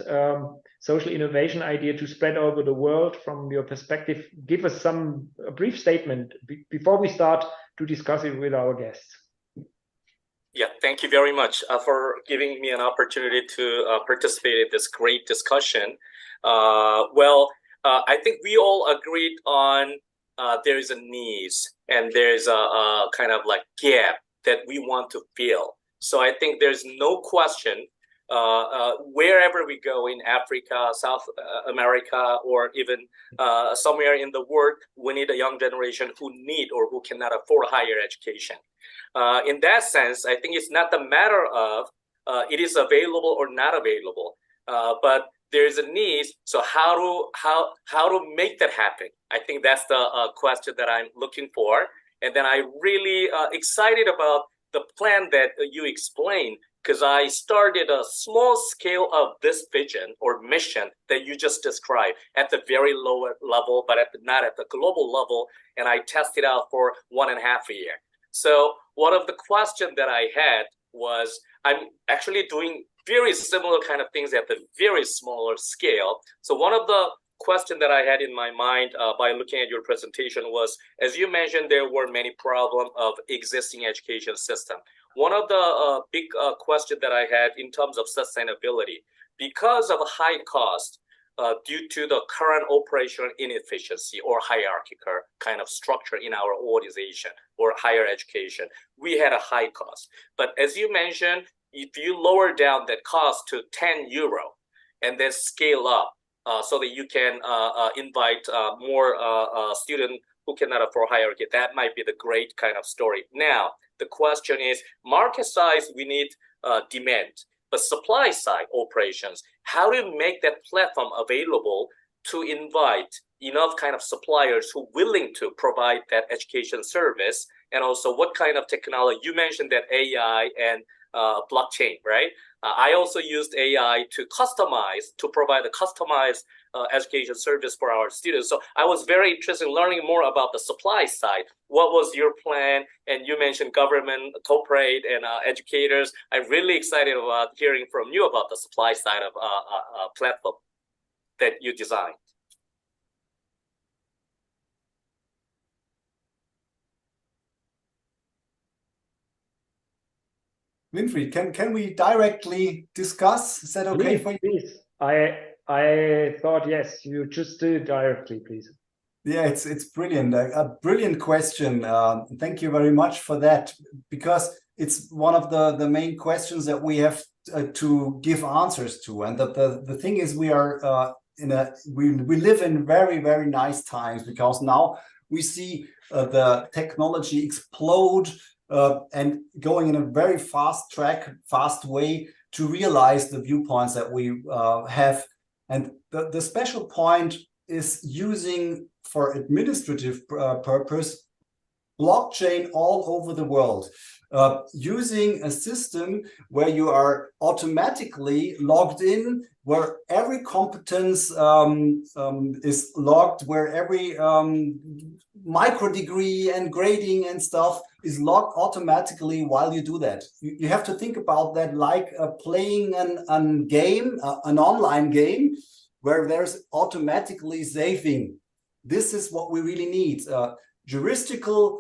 social innovation idea to spread over the world from your perspective? Give us a brief statement before we start to discuss it with our guests. Yeah, thank you very much for giving me an opportunity to participate in this great discussion. I think we all agreed on there is a need and there's a kind of like gap that we want to fill. So I think there's no question wherever we go in Africa, South America, or even somewhere in the world, we need a young generation who need or who cannot afford higher education. In that sense, I think it's not the matter of it is available or not available, but there's a need. So how to make that happen? I think that's the question that I'm looking for. And then I'm really excited about the plan that you explained, because I started a small scale of this vision or mission that you just described at the very lower level, but not at the global level. And I tested out for 1.5 years. So one of the questions that I had was, I'm actually doing very similar kind of things at the very smaller scale. So one of the question that I had in my mind by looking at your presentation was, as you mentioned, there were many problems of existing education system. One of the big question that I had in terms of sustainability, because of high cost due to the current operational inefficiency or hierarchical kind of structure in our organization or higher education, we had a high cost. But as you mentioned, if you lower down that cost to 10 euro and then scale up so that you can invite more students who cannot afford higher education, that might be the great kind of story. Now, the question is, market size, we need demand, but supply side operations, how do you make that platform available to invite enough kind of suppliers who are willing to provide that education service? And also what kind of technology? You mentioned that AI and blockchain, right? I also used AI to provide a customized education service for our students. So I was very interested in learning more about the supply side. What was your plan? And you mentioned government, corporate, and educators. I'm really excited about hearing from you about the supply side of platform that you designed. Winfried, can we directly discuss? Is that okay for you? Please. I thought, yes, you just do it directly, please. Yeah, it's brilliant. A brilliant question. Thank you very much for that, because it's one of the main questions that we have to give answers to. And the thing is, we are we live in very, very nice times, because now We see the technology explode and going in a very fast way to realize the viewpoints that we have. And the special point is using for administrative purpose blockchain all over the world, using a system where you are automatically logged in, where every competence is logged, where every micro degree and grading and stuff is logged automatically while you do that. You have to think about that like playing an game, an online game, where there's automatically saving. This is what we really need. Juristical,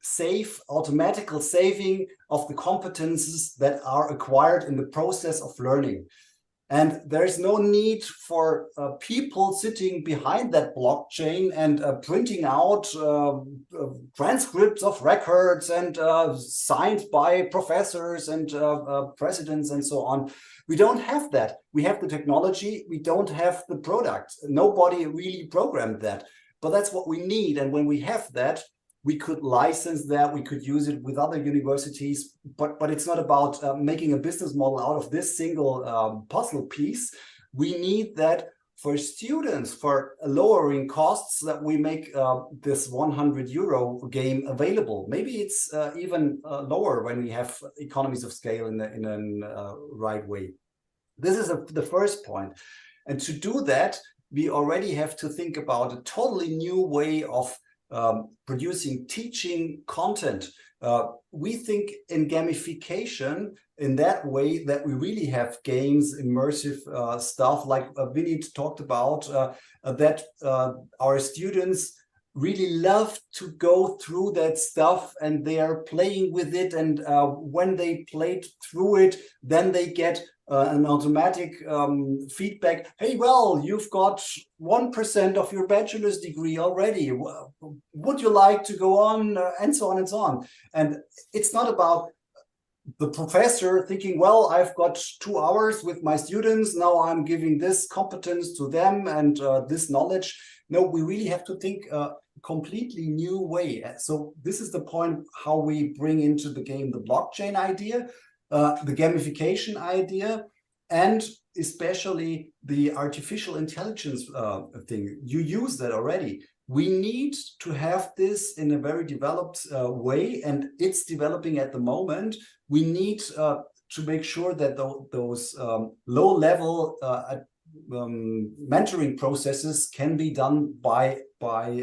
safe, automatical saving of the competences that are acquired in the process of learning. And there's no need for people sitting behind that blockchain and printing out transcripts of records and signed by professors and presidents and so on. We don't have that. We have the technology. We don't have the product. Nobody really programmed that. But that's what we need. And when we have that, we could license that. We could use it with other universities. But it's not about making a business model out of this single puzzle piece. We need that for students, for lowering costs, that we make this 100 euro game available. Maybe it's even lower when we have economies of scale in a right way. This is the first point. And to do that, we already have to think about a totally new way of producing teaching content. We think in gamification in that way that we really have games, immersive stuff like Vineet talked about, that our students really love to go through that stuff and they are playing with it. And when they played through it, then they get an automatic feedback. Hey, well, you've got 1% of your bachelor's degree already. Would you like to go on? And so on and so on. And it's not about the professor thinking, well, I've got 2 hours with my students. Now I'm giving this competence to them and this knowledge. No, we really have to think a completely new way. So this is the point how we bring into the game the blockchain idea, the gamification idea, and especially the artificial intelligence thing. You use that already. We need to have this in a very developed way, and it's developing at the moment. We need to make sure that those low-level mentoring processes can be done by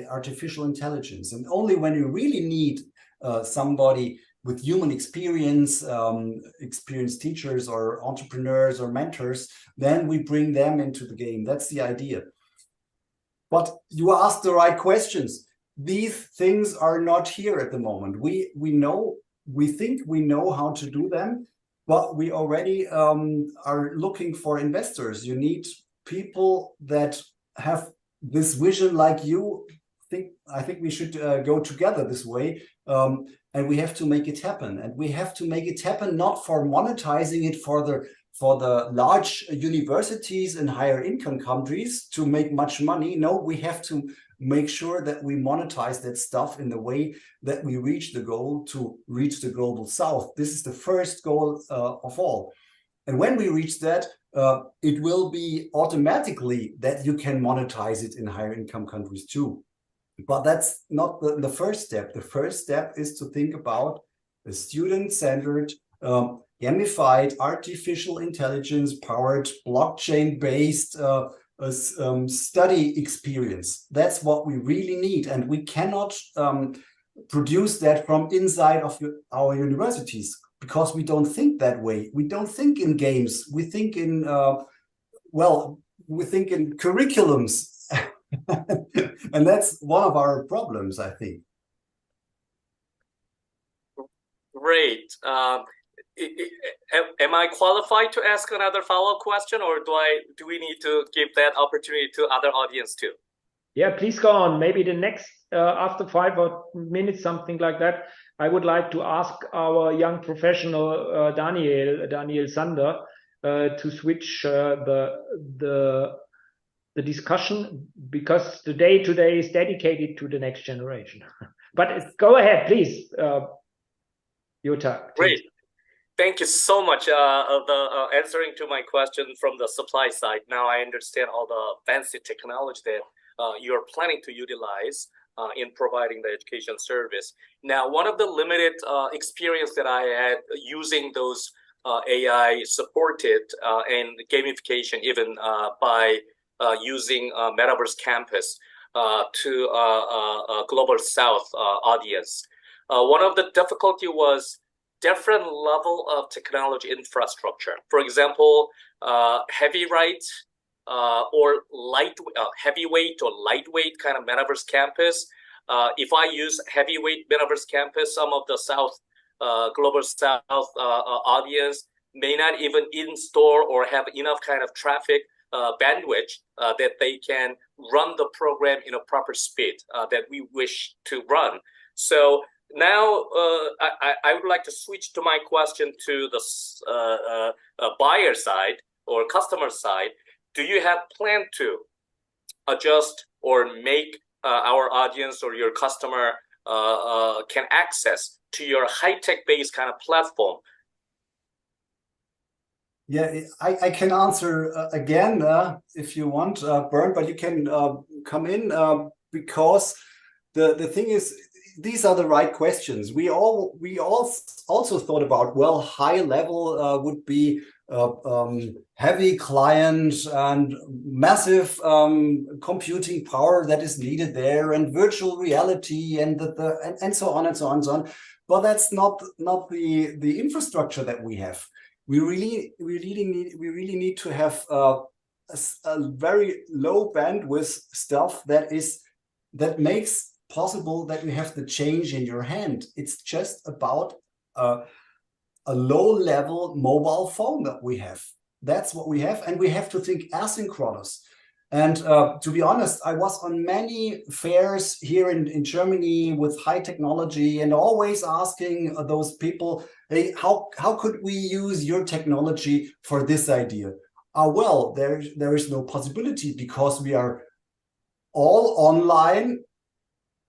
artificial intelligence. And only when you really need somebody with human experience, experienced teachers or entrepreneurs or mentors, then we bring them into the game. That's the idea. But you asked the right questions. These things are not here at the moment. We think we know how to do them, but we already are looking for investors. You need people that have this vision like you. I think we should go together this way. And we have to make it happen. And we have to make it happen not for monetizing it for the large universities in higher income countries to make much money. No, we have to make sure that we monetize that stuff in the way that we reach the goal to reach the global south. This is the first goal of all. And when we reach that, it will be automatically that you can monetize it in higher income countries too. But that's not the first step. The first step is to think about a student-centered, gamified, artificial intelligence-powered, blockchain-based study experience. That's what we really need. And we cannot produce that from inside of our universities because we don't think that way. We don't think in games. We think in, we think in curriculums. And that's one of our problems, I think. Great. Am I qualified to ask another follow-up question, or do we need to give that opportunity to other audience too? Yeah, please go on. Maybe the next, after 5 minutes, something like that, I would like to ask our young professional, Daniel Sander, to switch the the discussion, because the day today is dedicated to the next generation. But go ahead, please, Jutta. Great. Thank you so much. Answering to my question from the supply side. Now I understand all the fancy technology that you're planning to utilize in providing the education service. Now, one of the limited experience that I had using those AI supported and gamification, even by using Metaverse Campus to a Global South audience. One of the difficulty was different level of technology infrastructure. For example, heavyweight or heavyweight or lightweight kind of Metaverse Campus. If I use heavyweight Metaverse Campus, some of the Global South audience may not even install or have enough kind of traffic bandwidth that they can run the program in a proper speed that we wish to run. So now I would like to switch to my question to the buyer side or customer side. Do you have plan to adjust or make our audience or your customer can access to your high-tech based kind of platform? Yeah, I can answer again if you want, Bernd, but you can come in because the thing is, these are the right questions. We all also thought about, well, high level would be heavy client and massive computing power that is needed there, and virtual reality and and so on and so on and so on. But that's not the infrastructure that we have. We really need to have a very low bandwidth stuff that makes possible that you have the change in your hand. It's just about a low-level mobile phone that we have. That's what we have, and we have to think asynchronous. And to be honest, I was on many fairs here in Germany with high technology and always asking those people, hey, how could we use your technology for this idea? Well, there is no possibility because we are all online,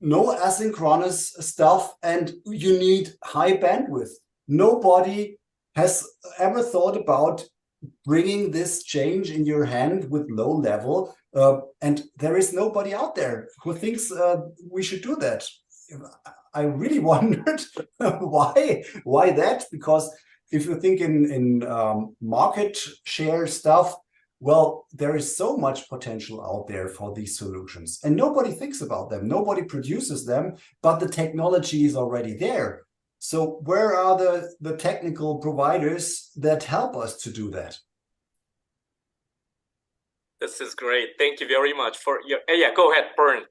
no asynchronous stuff, and you need high bandwidth. Nobody has ever thought about bringing this change in your hand with low level, and there is nobody out there who thinks we should do that. I really wondered why that, because if you think in market share stuff, well, there is so much potential out there for these solutions, and nobody thinks about them. Nobody produces them, but the technology is already there. So where are the technical providers that help us to do that? This is great. Thank you very much for your. Yeah, go ahead, Bernd.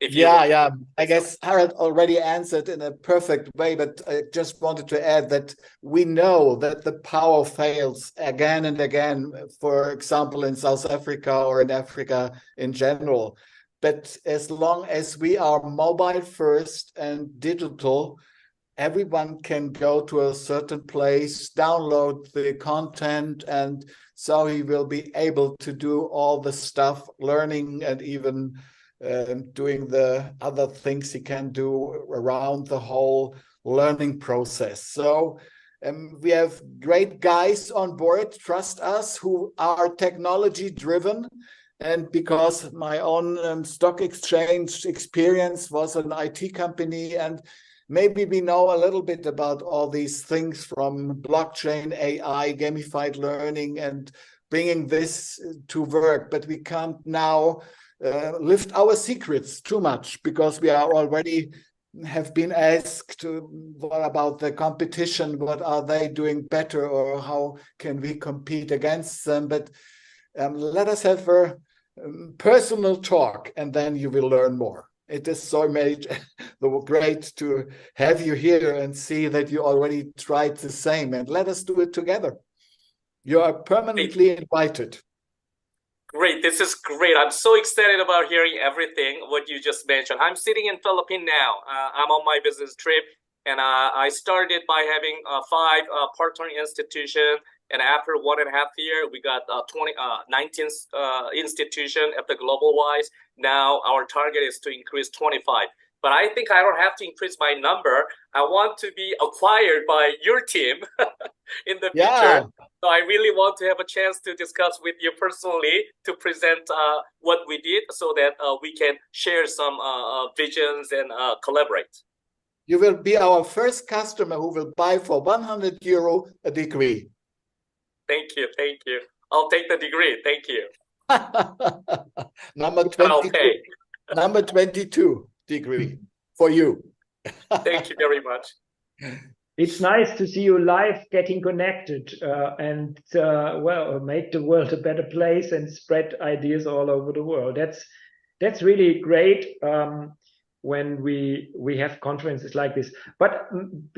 Yeah. I guess Harald already answered in a perfect way, but I just wanted to add that we know that the power fails again and again, for example, in South Africa or in Africa in general. But as long as we are mobile first and digital, everyone can go to a certain place, download the content, and so he will be able to do all the stuff, learning and even doing the other things he can do around the whole learning process. So we have great guys on board, trust us, who are technology driven. And because my own stock exchange experience was an IT company, and maybe we know a little bit about all these things from blockchain, AI, gamified learning, and bringing this to work. But we can't now lift our secrets too much, because we are already have been asked what about the competition, what are they doing better, or how can we compete against them. But let us have a personal talk, and then you will learn more. It is so great to have you here and see that you already tried the same, and let us do it together. You are permanently invited. Great, this is great. I'm so excited about hearing everything what you just mentioned. I'm sitting in Philippines now. I'm on my business trip, and I started by having 5 partner institutions And after 1.5 years, we got 19th institution at the global wise. Now our target is to increase 25. But I think I don't have to increase my number. I want to be acquired by your team in the future. So I really want to have a chance to discuss with you personally to present what we did so that we can share some visions and collaborate. You will be our first customer who will buy for €100 a degree. Thank you. Thank you. I'll take the degree. Thank you. Number 22. Number 22 degree for you. Thank you very much. It's nice to see you live, getting connected, and well, make the world a better place and spread ideas all over the world. That's really great when we have conferences like this. But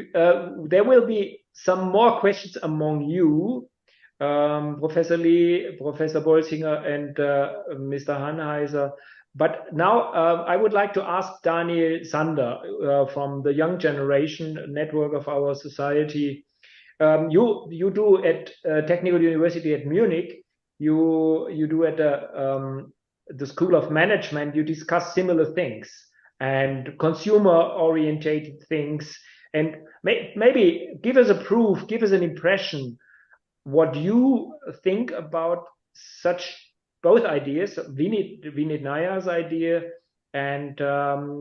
there will be some more questions among you, Professor Lee, Professor Bolsinger, and Mr. Hanheiser. But now I would like to ask Daniel Sander from the young generation network of our society. You do at Technical University at Munich. You do at the School of Management. You discuss similar things and consumer-orientated things. And maybe give us a proof, give us an impression what you think about such both ideas, Vineet Nayar's idea and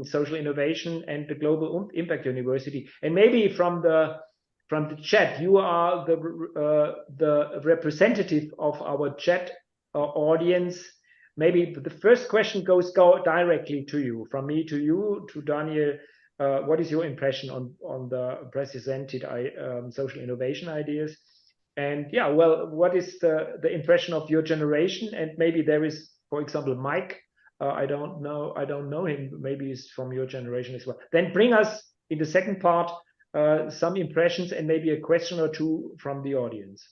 social innovation and the Global Impact University. And maybe from the chat, you are the representative of our chat audience. Maybe the first question go directly to you, from me to you, to Daniel. What is your impression on the presented social innovation ideas? And yeah, well, what is the impression of your generation? And maybe there is, for example, Mike. I don't know him. Maybe he's from your generation as well. Then bring us in the second part some impressions and maybe a question or two from the audience.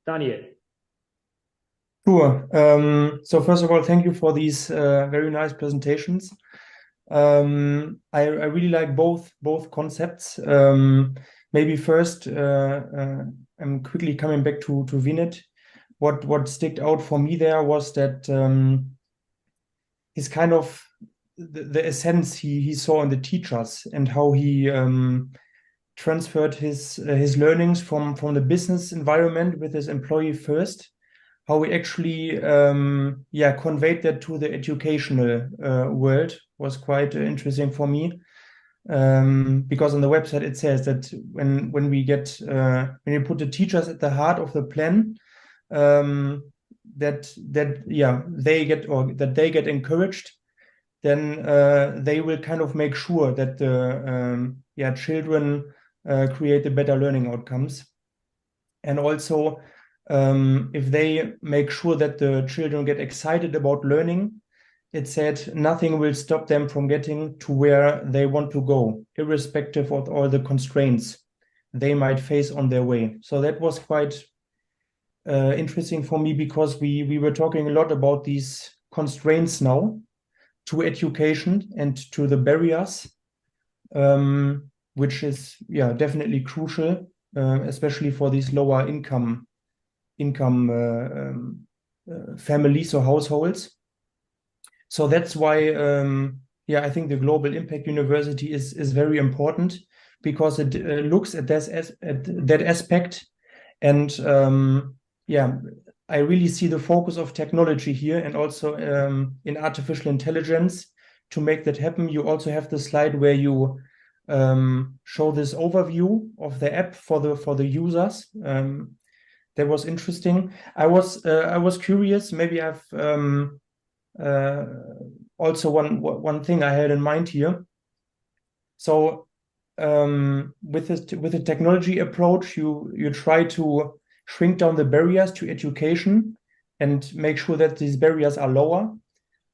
Daniel. Sure. So first of all, thank you for these very nice presentations. I really like both concepts. Maybe first, I'm quickly coming back to Vineet. What sticked out for me there was that his kind of the essence he saw in the teachers and how he transferred his learnings from the business environment with his employee first, how he actually conveyed that to the educational world was quite interesting for me. Because on the website it says that when you put the teachers at the heart of the plan, that they get encouraged, then they will kind of make sure that the children create the better learning outcomes, and also if they make sure that the children get excited about learning, it said nothing will stop them from getting to where they want to go, irrespective of all the constraints they might face on their way. So that was quite interesting for me, because we were talking a lot about these constraints now to education and to the barriers, which is definitely crucial, especially for these lower income families or households. So that's why, I think the Global Impact University is very important, because it looks at that aspect. And I really see the focus of technology here, and also in artificial intelligence to make that happen. You also have the slide where you show this overview of the app for the users. That was interesting. I was curious. Maybe I've also one thing I had in mind here. So with the technology approach, you try to shrink down the barriers to education and make sure that these barriers are lower.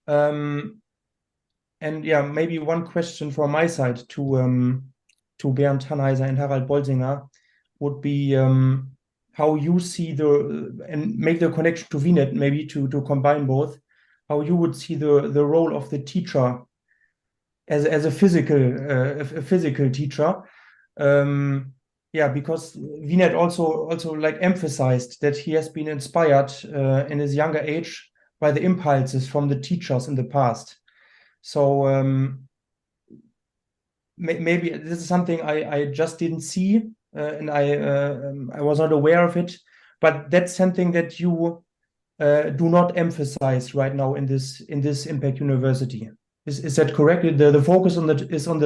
And maybe one question from my side to Bernd, Hanheiser, and Harald Bolsinger would be how you see and make the connection to Vineet, maybe to combine both, how you would see the role of the teacher as a physical teacher, yeah, because Vineet also like emphasized that he has been inspired in his younger age by the impulses from the teachers in the past. So maybe this is something I just didn't see, and I was not aware of it. But that's something that you do not emphasize right now in this Impact University. Is that correct? The focus is on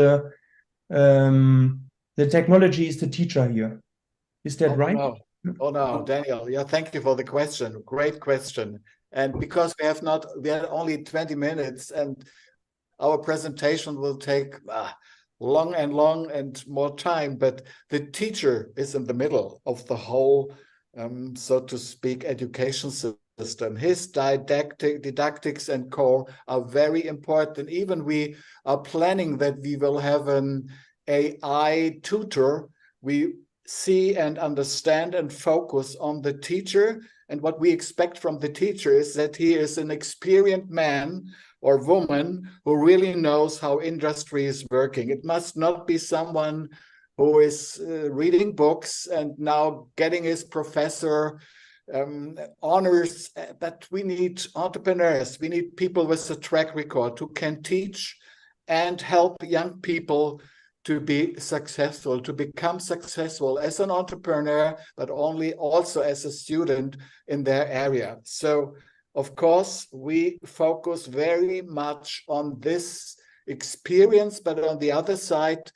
the technology is the teacher here. Is that right? No. Oh no, Daniel. Yeah, thank you for the question. Great question. And because we had only 20 minutes, and our presentation will take long and more time, but the teacher is in the middle of the whole, so to speak, education system. His didactics and core are very important. Even we are planning that we will have an AI tutor. We see and understand and focus on the teacher. And what we expect from the teacher is that he is an experienced man or woman who really knows how industry is working. It must not be someone who is reading books and now getting his professor honors, but we need entrepreneurs. We need people with a track record who can teach and help young people to be successful, to become successful as an entrepreneur, but also as a student in their area. So, of course, we focus very much on this experience, but on the other side,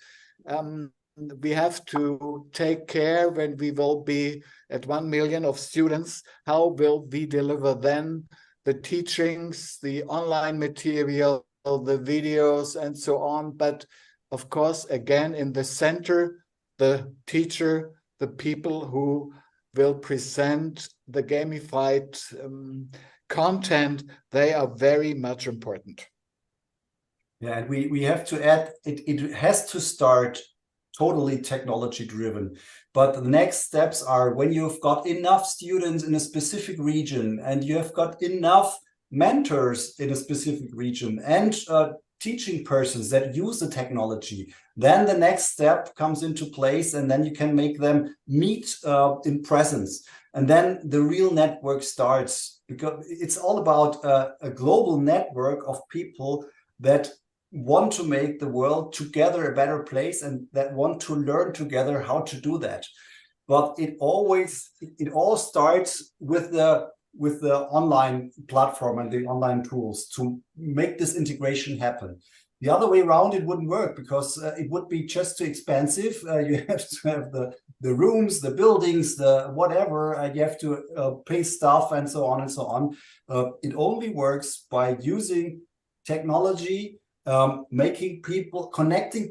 we have to take care when we will be at 1 million of students, how will we deliver then the teachings, the online material, the videos, and so on. But of course, again, in the center, the teacher, the people who will present the gamified content, they are very much important. Yeah, and we have to add, it has to start totally technology driven. But the next steps are when you've got enough students in a specific region and you have got enough mentors in a specific region and teaching persons that use the technology, then the next step comes into place, and then you can make them meet in presence. And then the real network starts, because it's all about a global network of people that want to make the world together a better place and that want to learn together how to do that. But it all starts with the online platform and the online tools to make this integration happen. The other way around, it wouldn't work, because it would be just too expensive. You have to have the rooms, the buildings, the whatever, you have to pay staff and so on and so on. It only works by using technology, connecting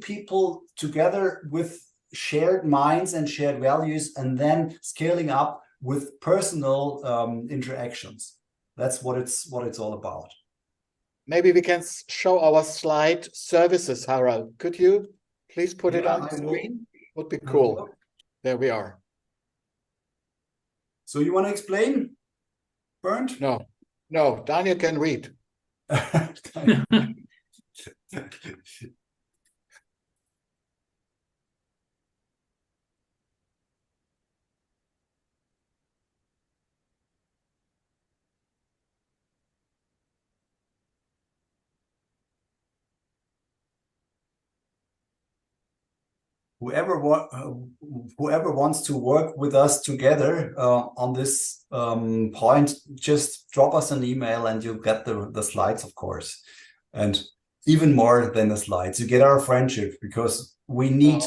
people together with shared minds and shared values, and then scaling up with personal interactions. That's what it's all about. Maybe we can show our slide services, Harald. Could you please put it on the screen? Would be cool. There we are. So you want to explain, Bernd? No, Daniel can read. Whoever wants to work with us together on this point, just drop us an email and you'll get the slides, of course. And even more than the slides, you get our friendship, because we need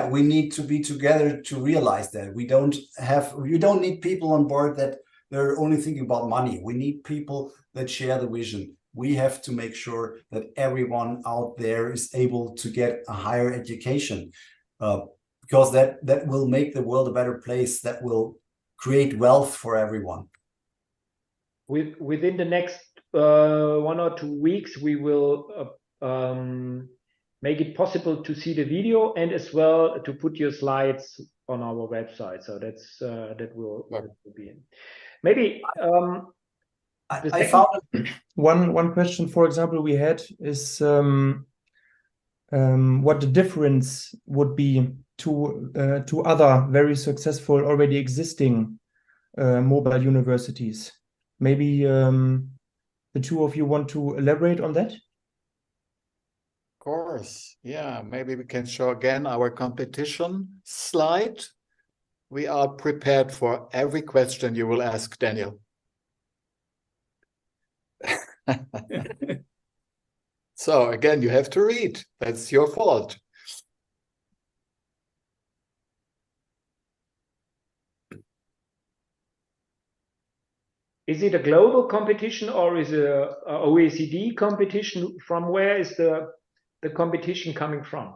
we need to be together to realize that you don't need people on board that they're only thinking about money. We need people that share the vision. We have to make sure that everyone out there is able to get a higher education, because that will make the world a better place, that will create wealth for everyone. Within the next 1 or 2 weeks, we will make it possible to see the video and as well to put your slides on our website. So that will be in. Maybe I found one question, for example, we had is what the difference would be to other very successful, already existing mobile universities. Maybe the two of you want to elaborate on that? Of course, yeah. Maybe we can show again our competition slide. We are prepared for every question you will ask, Daniel. So again, you have to read. That's your fault. Is it a global competition or is it a OECD competition? From where is the competition coming from?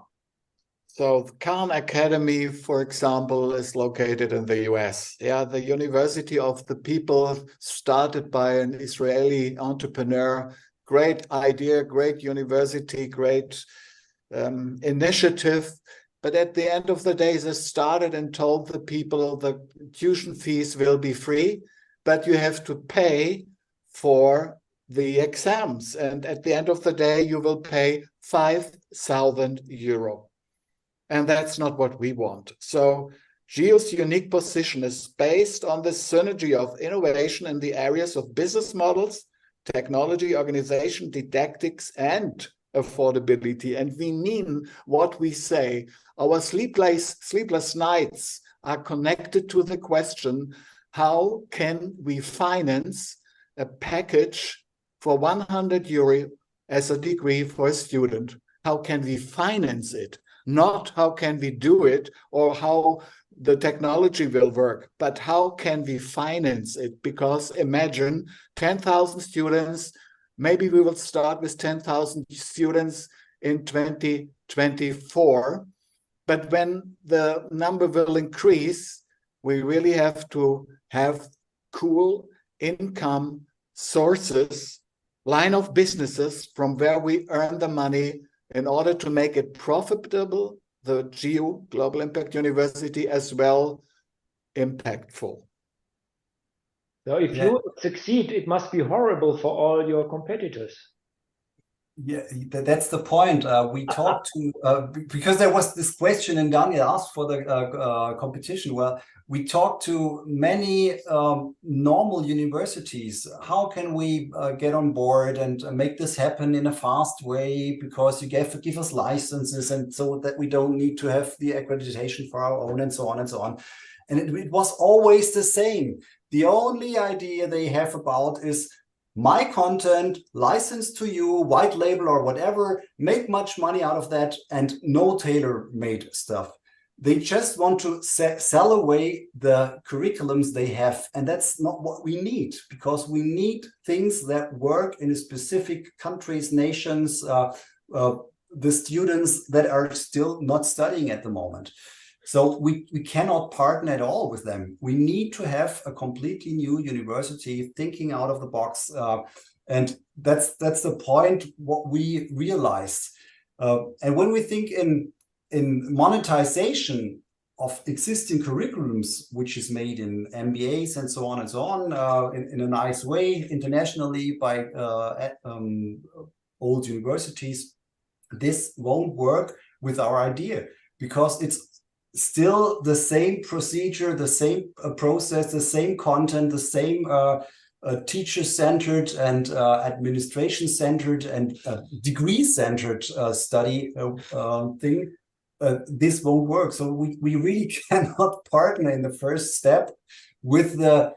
So the Khan Academy, for example, is located in the US. Yeah, the University of the People, started by an Israeli entrepreneur. Great idea, great university, great initiative. But at the end of the day, they started and told the people the tuition fees will be free, but you have to pay for the exams. And at the end of the day, you will pay 5,000 euro. And that's not what we want. So GEO's unique position is based on the synergy of innovation in the areas of business models, technology, organization, didactics, and affordability. And we mean what we say. Our sleepless nights are connected to the question, how can we finance a package for 100 euro as a degree for a student? How can we finance it? Not how can we do it or how the technology will work, but how can we finance it? Because imagine 10,000 students, maybe we will start with 10,000 students in 2024, but when the number will increase, we really have to have cool income sources, line of businesses from where we earn the money in order to make it profitable, the GEO, Global Impact University, as well impactful. So if you succeed, it must be horrible for all your competitors. Yeah, that's the point. We talked to, because there was this question and Daniel asked for the competition. Well, we talked to many normal universities. How can we get on board and make this happen in a fast way? Because you have to give us licenses and so that we don't need to have the accreditation for our own and so on and so on. And it was always the same. The only idea they have about is my content, licensed to you, white label or whatever, make much money out of that and no tailor-made stuff. They just want to sell away the curriculums they have. And that's not what we need, because we need things that work in a specific countries, nations, the students that are still not studying at the moment. So we cannot partner at all with them. We need to have a completely new university thinking out of the box. And that's the point, what we realized. And when we think in monetization of existing curriculums, which is made in MBAs and so on, in a nice way, internationally by old universities, this won't work with our idea, because it's still the same procedure, the same process, the same content, the same teacher-centered and administration-centered and degree-centered study thing. This won't work. So we really cannot partner in the first step with the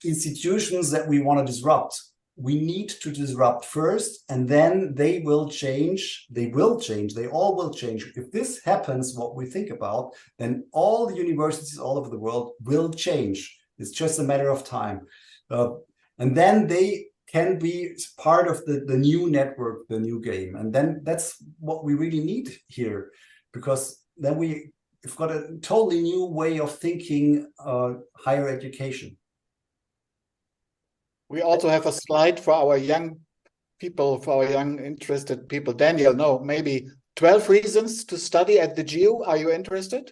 institutions that we want to disrupt. We need to disrupt first, and then they will change. They will change. They all will change. If this happens, what we think about, then all the universities all over the world will change. It's just a matter of time. And then they can be part of the new network, the new game. And then that's what we really need here, because then we've got a totally new way of thinking higher education. We also have a slide for our young people, for our young interested people. Daniel, no, maybe 12 reasons to study at the GEO. Are you interested?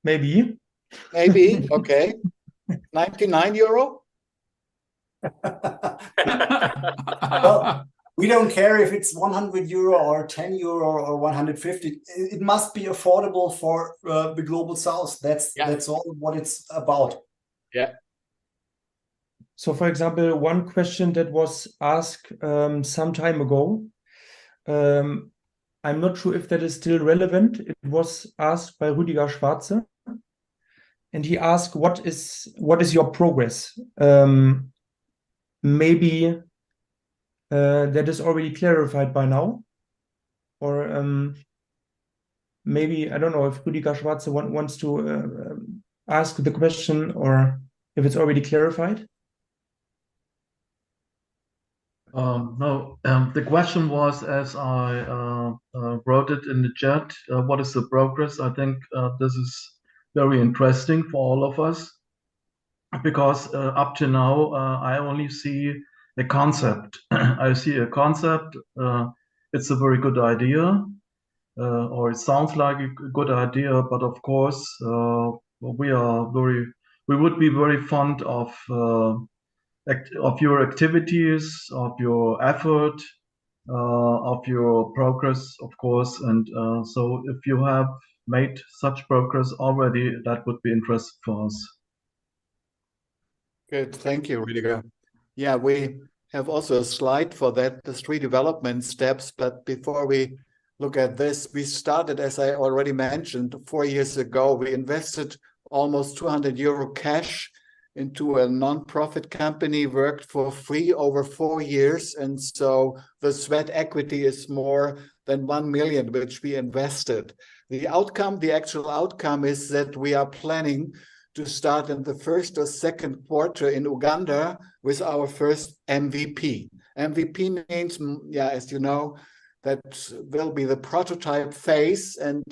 Maybe. Maybe, okay. 99 euro? Well, We don't care if it's 100 euro or 10 euro or 150. It must be affordable for the global south. That's all what it's about. Yeah. So, for example, one question that was asked some time ago, I'm not sure if that is still relevant. It was asked by Rüdiger Schwarze, and he asked, "What is your progress?" Maybe that is already clarified by now, or maybe I don't know if Rüdiger Schwarze wants to ask the question, or if it's already clarified. No, the question was, as I wrote it in the chat, what is the progress? I think this is very interesting for all of us, because up to now, I only see a concept. I see a concept, it's a very good idea, or it sounds like a good idea, but of course, we would be very fond of your activities, of your effort, of your progress, of course. And so if you have made such progress already, that would be interesting for us. Good, thank you, Rüdiger. Yeah, we have also a slide for that, the 3 development steps. But before we look at this, we started, as I already mentioned, 4 years ago. We invested almost 200 euro cash into a non-profit company, worked for free over 4 years. And so the sweat equity is more than 1 million, which we invested. The outcome, the actual outcome is that we are planning to start in the 1st or 2nd quarter in Uganda with our first MVP. MVP means, yeah, as you know, that will be the prototype phase. And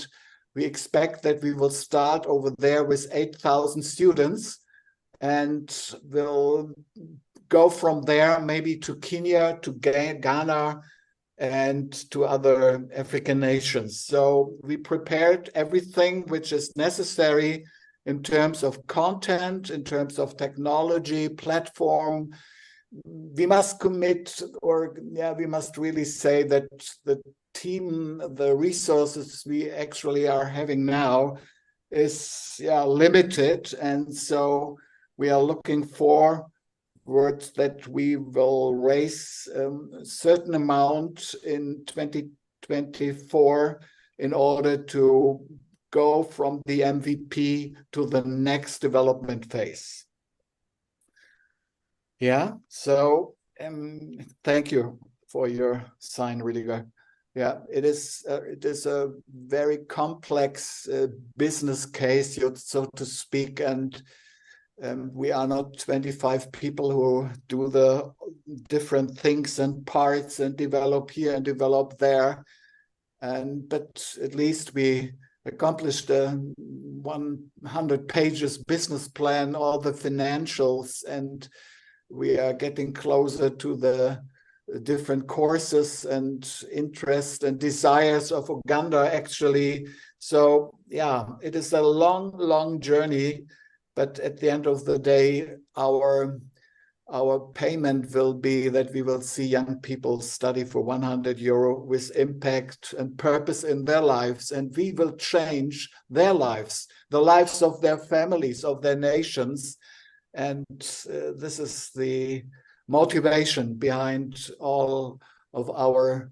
we expect that we will start over there with 8,000 students. And we'll go from there maybe to Kenya, to Ghana, and to other African nations. So we prepared everything which is necessary in terms of content, in terms of technology, platform. We must commit, or yeah, we must really say that the team, the resources we actually are having now is limited. And so we are looking forward that we will raise a certain amount in 2024 in order to go from the MVP to the next development phase. Yeah, so thank you for your sign, Rüdiger. Yeah, it is a very complex business case, so to speak, and we are not 25 people who do the different things and parts and develop here and develop there. But at least we accomplished a 100 pages business plan, all the financials, and we are getting closer to the different courses and interests and desires of Uganda, actually. So yeah, it is a long, long journey. But at the end of the day, our payment will be that we will see young people study for 100 euro with impact and purpose in their lives. And we will change their lives, the lives of their families, of their nations. And this is the motivation behind all of our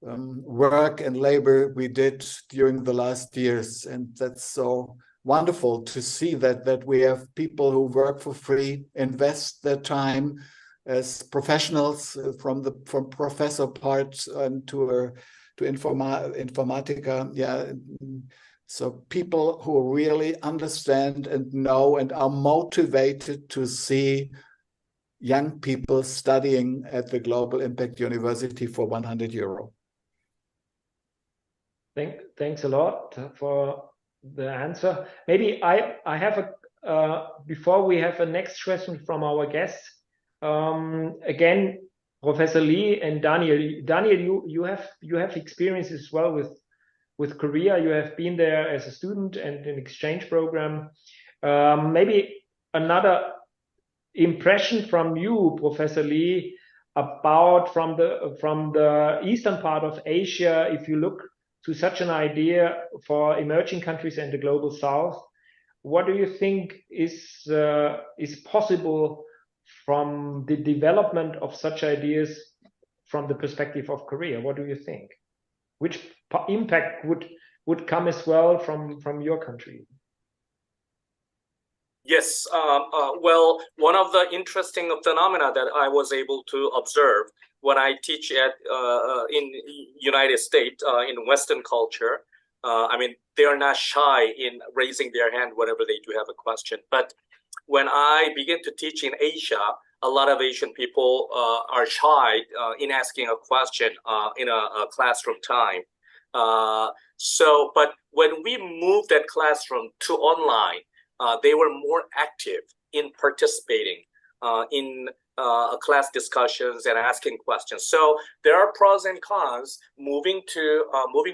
work and labor we did during the last years. And that's so wonderful to see that we have people who work for free, invest their time as professionals from professor parts and to informatica. Yeah, so people who really understand and know and are motivated to see young people studying at the Global Impact University for 100 euro. Thanks a lot for the answer. Maybe I have before we have a next question from our guests, again, Professor Lee and Daniel. Daniel, you have experience as well with Korea. You have been there as a student and an exchange program. Maybe another impression from you, Professor Lee. about from the eastern part of Asia, if you look to such an idea for emerging countries and the global south, what do you think is possible from the development of such ideas from the perspective of Korea? What do you think? Which impact would come as well from your country? Yes, well, one of the interesting phenomena that I was able to observe when I teach at in United States in Western culture, I mean, they are not shy in raising their hand whenever they do have a question. But when I begin to teach in Asia, a lot of Asian people are shy in asking a question in a classroom time. But when we moved that classroom to online, they were more active in participating in class discussions and asking questions. So there are pros and cons moving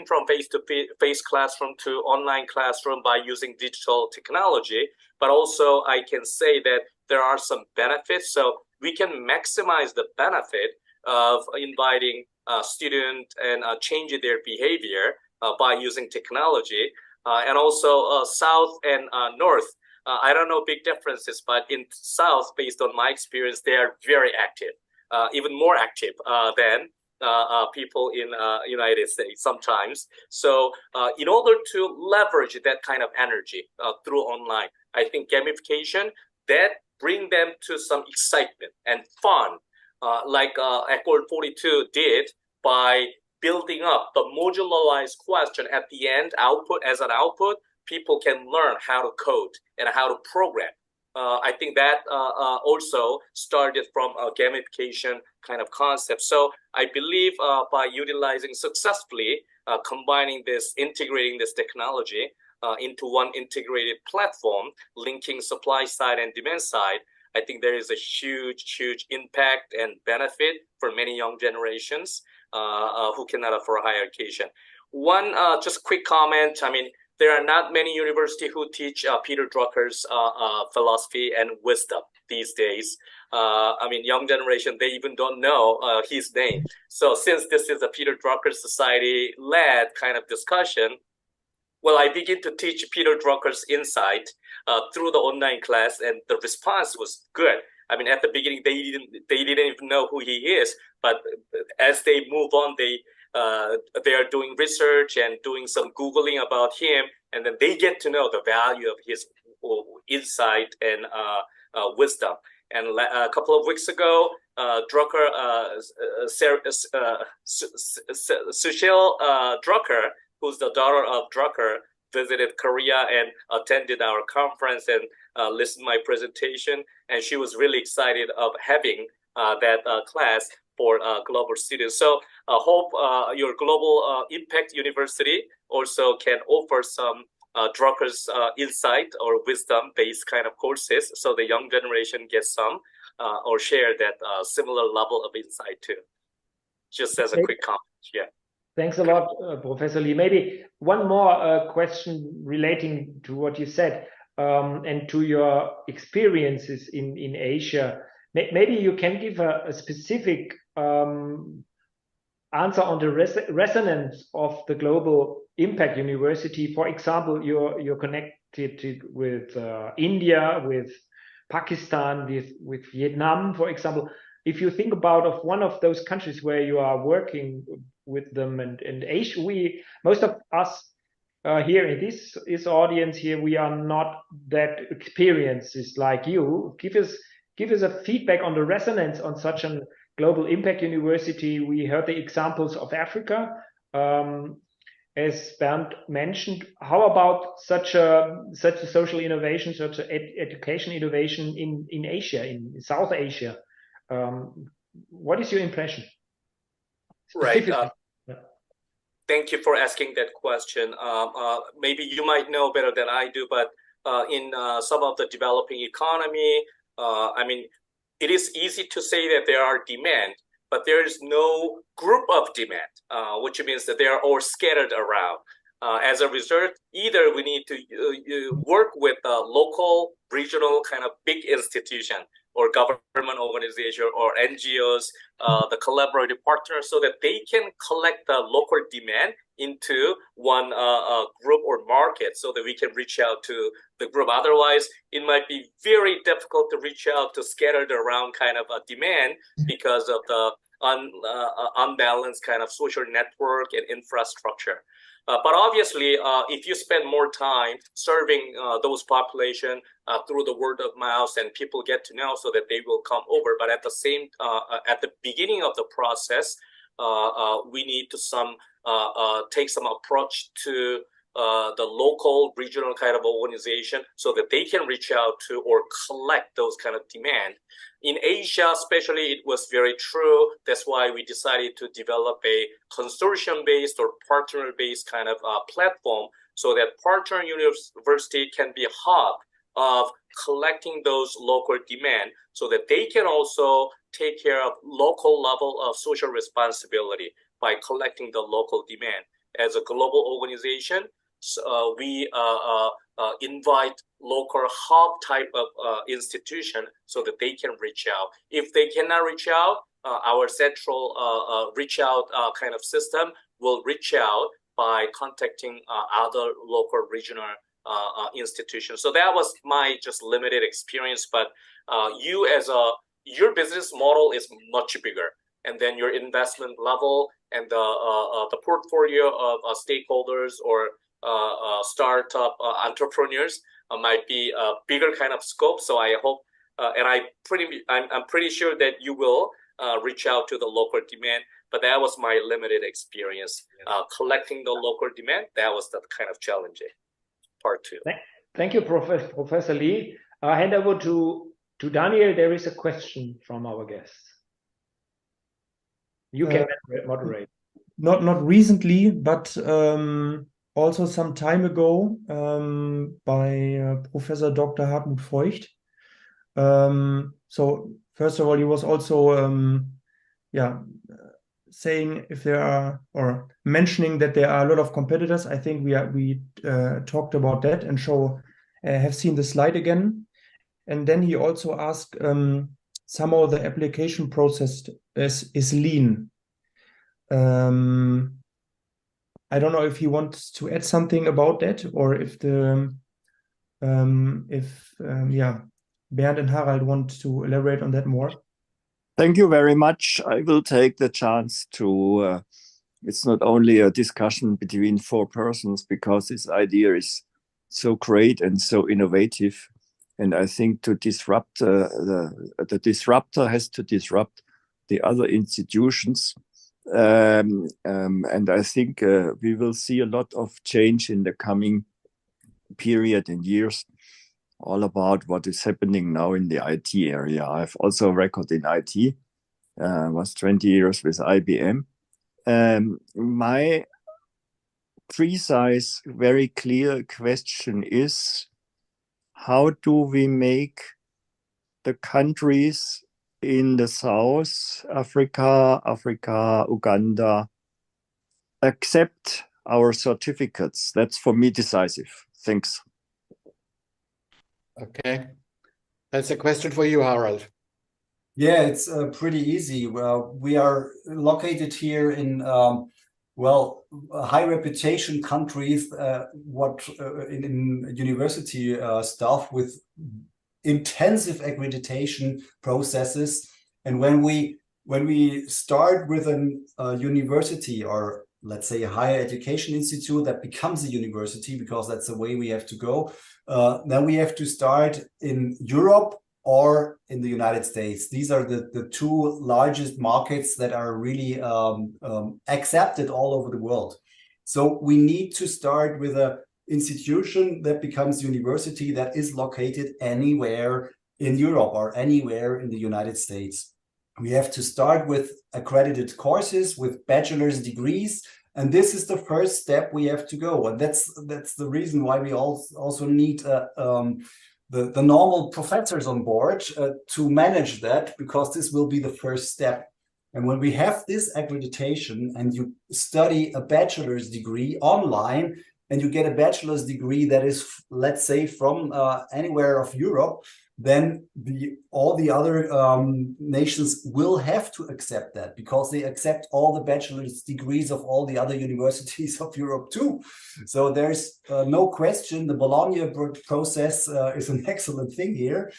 from face-to-face classroom to online classroom by using digital technology. But also I can say that there are some benefits. So we can maximize the benefit of inviting students and changing their behavior by using technology. And also South and North, I don't know big differences, but in South, based on my experience, they are very active, even more active than people in United States sometimes. So in order to leverage that kind of energy through online, I think gamification, that bring them to some excitement and fun, like Accord 42 did by building up the modularized question at the end, output as an output. People can learn how to code and how to program. I think that also started from a gamification kind of concept. So I believe by utilizing successfully, combining this, integrating this technology into one integrated platform, linking supply side and demand side, I think there is a huge, huge impact and benefit for many young generations who cannot afford higher education. One just quick comment. I mean, there are not many universities who teach Peter Drucker's philosophy and wisdom these days. I mean, young generation, they even don't know his name. So since this is a Peter Drucker-Society led kind of discussion, well, I begin to teach Peter Drucker's insight through the online class, and the response was good. I mean, at the beginning, they didn't even know who he is, but as they move on, they are doing research and doing some Googling about him, and then they get to know the value of his insight and wisdom. And a couple of weeks ago, Drucker, Sushil Drucker, who's the daughter of Drucker, visited Korea and attended our conference and listened to my presentation. And she was really excited of having that class for global students. So I hope your Global Impact University also can offer some Drucker's insight or wisdom-based kind of courses, so the young generation gets some or share that similar level of insight too. Just as a quick comment, yeah. Thanks a lot, Professor Lee. Maybe one more question relating to what you said and to your experiences in Asia. Maybe you can give a specific answer on the resonance of the Global Impact University. For example, you're connected with India, with Pakistan, with Vietnam, for example. If you think about one of those countries where you are working with them and Asia, most of us here in this audience here, we are not that experienced like you. Give us a feedback on the resonance on such a Global Impact University. We heard the examples of Africa, as Bernd mentioned. How about such a social innovation, such an education innovation in Asia, in South Asia? What is your impression? Right. Thank you for asking that question. Maybe you might know better than I do, but in some of the developing economy, I mean, it is easy to say that there are demand, but there is no group of demand, which means that they are all scattered around. As a result, either we need to work with a local, regional kind of big institution or government organization or NGOs, the collaborative partners, so that they can collect the local demand into one group or market, so that we can reach out to the group. Otherwise, it might be very difficult to reach out to scattered around kind of a demand because of the unbalanced kind of social network and infrastructure. But obviously, if you spend more time serving those population through the word of mouth, and people get to know, so that they will come over. But at the same, at the beginning of the process, we need to take some approach to the local, regional kind of organization, so that they can reach out to or collect those kind of demand. In Asia, especially, it was very true. That's why we decided to develop a consortium-based or partner-based kind of platform, so that partner university can be a hub of collecting those local demand, so that they can also take care of local level of social responsibility by collecting the local demand. As a global organization, we invite local hub type of institution, so that they can reach out. If they cannot reach out, our central reach out kind of system will reach out by contacting other local regional institutions. So that was my just limited experience. But your business model is much bigger, and then your investment level and the portfolio of stakeholders or startup entrepreneurs might be a bigger kind of scope. So I hope, and I'm pretty sure that you will reach out to the local demand. But that was my limited experience. Collecting the local demand, that was the kind of challenging part two. Thank you, Professor Lee. I hand over to Daniel. There is a question from our guests. You can moderate. Not recently, but also some time ago, by Professor Dr. Hartmut Feucht. So first of all, he was also saying if there are, or mentioning that there are a lot of competitors. I think we talked about that and have seen the slide again. And then he also asked, somehow the application process is lean. I don't know if he wants to add something about that, or if Bernd and Harald want to elaborate on that more. Thank you very much. I will take the chance to, it's not only a discussion between four persons, because this idea is so great and so innovative. And I think to disrupt, the disruptor has to disrupt the other institutions. And I think we will see a lot of change in the coming period and years, all about what is happening now in the IT area. I've also a record in IT, was 20 years with IBM. My precise, very clear question is, how do we make the countries in the South, Africa, Uganda, accept our certificates? That's for me decisive. Thanks. Okay. That's a question for you, Harald. Yeah, it's pretty easy. Well, we are located here in high reputation countries, in university stuff with intensive accreditation processes. And when we start with a university, or let's say a higher education institute that becomes a university, because that's the way we have to go, then we have to start in Europe or in the United States. These are the two largest markets that are really accepted all over the world. So we need to start with an institution that becomes university that is located anywhere in Europe or anywhere in the United States. We have to start with accredited courses with bachelor's degrees, and this is the first step we have to go. And that's the reason why we also need the normal professors on board to manage that, because this will be the first step. And when we have this accreditation and you study a bachelor's degree online, and you get a bachelor's degree that is, let's say, from anywhere of Europe, then all the other nations will have to accept that, because they accept all the bachelor's degrees of all the other universities of Europe too. So there's no question the Bologna process is an excellent thing here.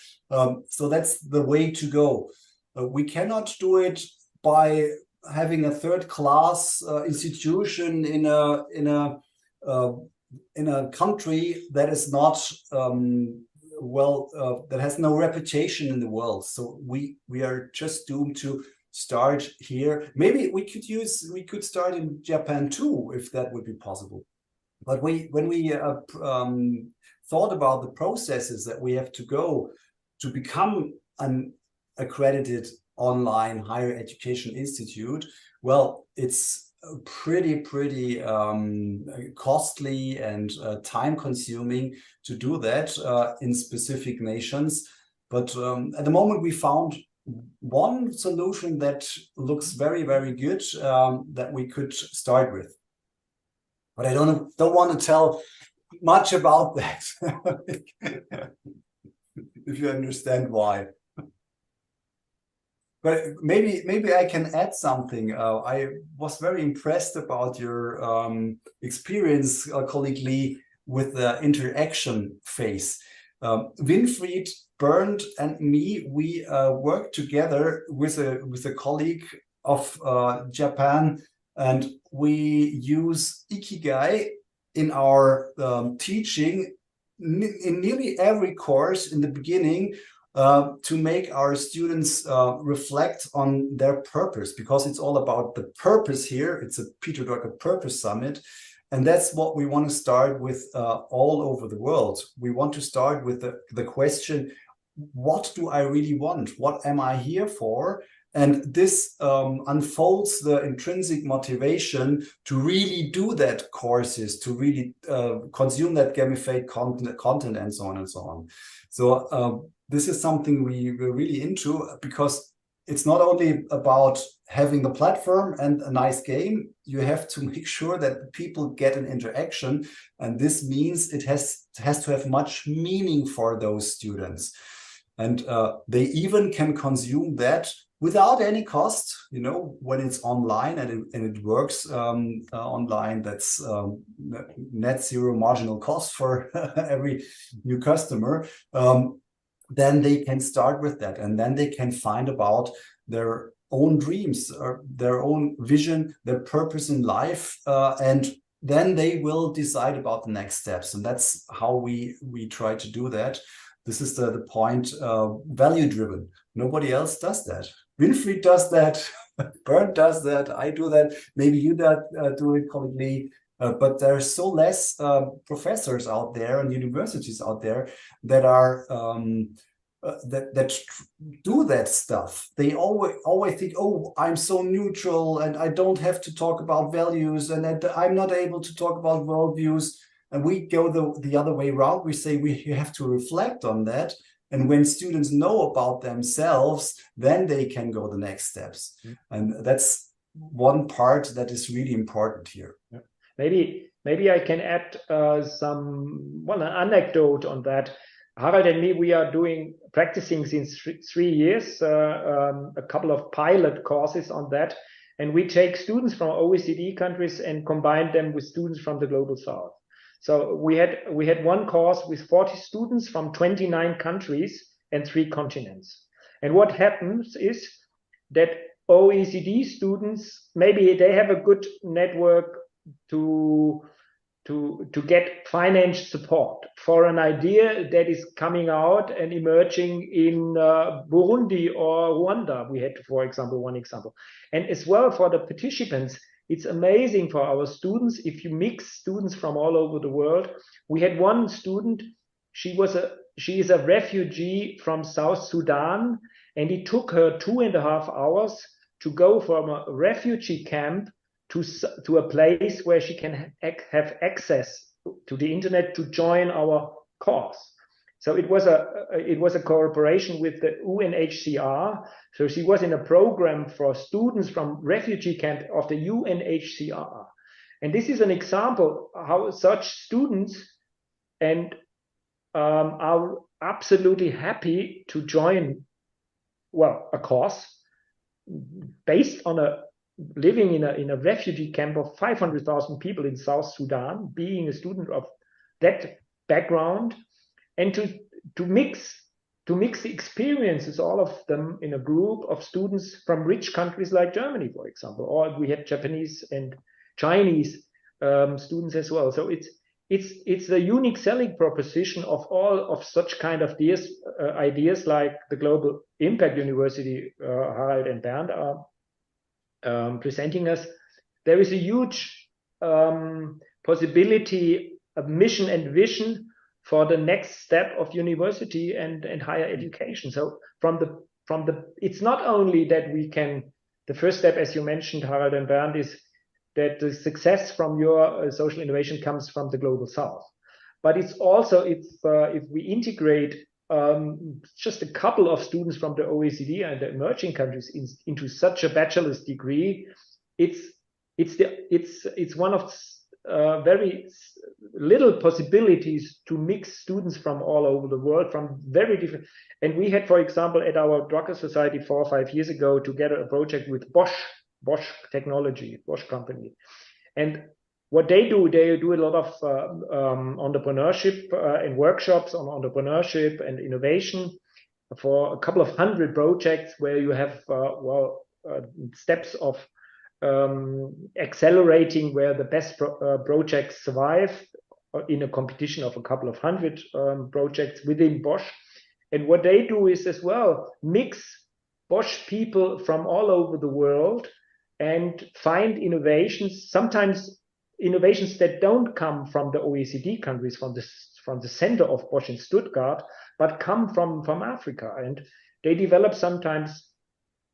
So that's the way to go. We cannot do it by having a third-class institution in a country that is not that has no reputation in the world. So we are just doomed to start here. Maybe we could start in Japan too, if that would be possible. But when we thought about the processes that we have to go to become an accredited online higher education institute, well, it's pretty costly and time consuming to do that in specific nations. But at the moment we found one solution that looks very good that we could start with. But I don't want to tell much about that. If you understand why. But maybe I can add something. I was very impressed about your experience, colleague Lee, with the interaction phase. Winfried, Bernd, and me, we worked together with a colleague of Japan, and we use Ikigai in our teaching in nearly every course in the beginning. To make our students reflect on their purpose, because it's all about the purpose here. It's a Peter Drucker Purpose Summit. And that's what we want to start with all over the world. We want to start with the question, what do I really want? What am I here for? And this unfolds the intrinsic motivation to really do that courses, to really consume that gamified content and so on and so on. So this is something we're really into, because it's not only about having the platform and a nice game. You have to make sure that people get an interaction. And this means it has to have much meaning for those students. And they even can consume that without any cost, you know, when it's online and it works online. That's net zero marginal cost for every new customer. Then they can start with that, and then they can find about their own dreams, or their own vision, their purpose in life, and then they will decide about the next steps. And that's how we try to do that. This is the point, value driven. Nobody else does that. Winfried does that, Bernd does that, I do that, maybe you do it, colleague Lee. But there are so less professors out there and universities out there that are that do that stuff. They always think, oh, I'm so neutral and I don't have to talk about values, and that I'm not able to talk about worldviews. And we go the other way around. We say you have to reflect on that. And when students know about themselves, then they can go the next steps. And that's one part that is really important here. Yeah. Maybe I can add an anecdote on that. Harald and me, we are practicing since 3 years, a couple of pilot courses on that. And we take students from OECD countries and combine them with students from the Global South. So we had one course with 40 students from 29 countries and 3 continents. And what happens is that OECD students, maybe they have a good network to get finance support for an idea that is coming out and emerging in Burundi or Rwanda. We had, for example, one example. And as well for the participants, it's amazing for our students if you mix students from all over the world. We had one student, she is a refugee from South Sudan, and it took her 2.5 hours to go from a refugee camp to a place where she can have access to the internet to join our course. So it was a cooperation with the UNHCR. So she was in a program for students from refugee camp of the UNHCR. And this is an example how such students and are absolutely happy to join, well, a course based on living in a refugee camp of 500,000 people in South Sudan, being a student of that background, and to mix the experiences, all of them, in a group of students from rich countries like Germany, for example, or we had Japanese and Chinese students as well. So it's a unique selling proposition of all of such kind of ideas like the Global Impact University Harald and Bernd are presenting us. There is a huge possibility, a mission and vision for the next step of university and higher education. So it's not only that we can, the first step, as you mentioned, Harald and Bernd, is that the success from your social innovation comes from the global south. But it's also, if we integrate just a couple of students from the OECD and the emerging countries into such a bachelor's degree, it's one of very little possibilities to mix students from all over the world, from very different. And we had, for example, at our Drucker-Society 4 or 5 years ago, together a project with Bosch Technology, Bosch company. And what they do a lot of entrepreneurship and workshops on entrepreneurship and innovation for a couple of hundred projects, where you have steps of accelerating where the best projects survive in a competition of a couple of hundred projects within Bosch. And what they do is as well mix Bosch people from all over the world and find innovations, sometimes innovations that don't come from the OECD countries, from the center of Bosch in Stuttgart, but come from Africa. And they develop sometimes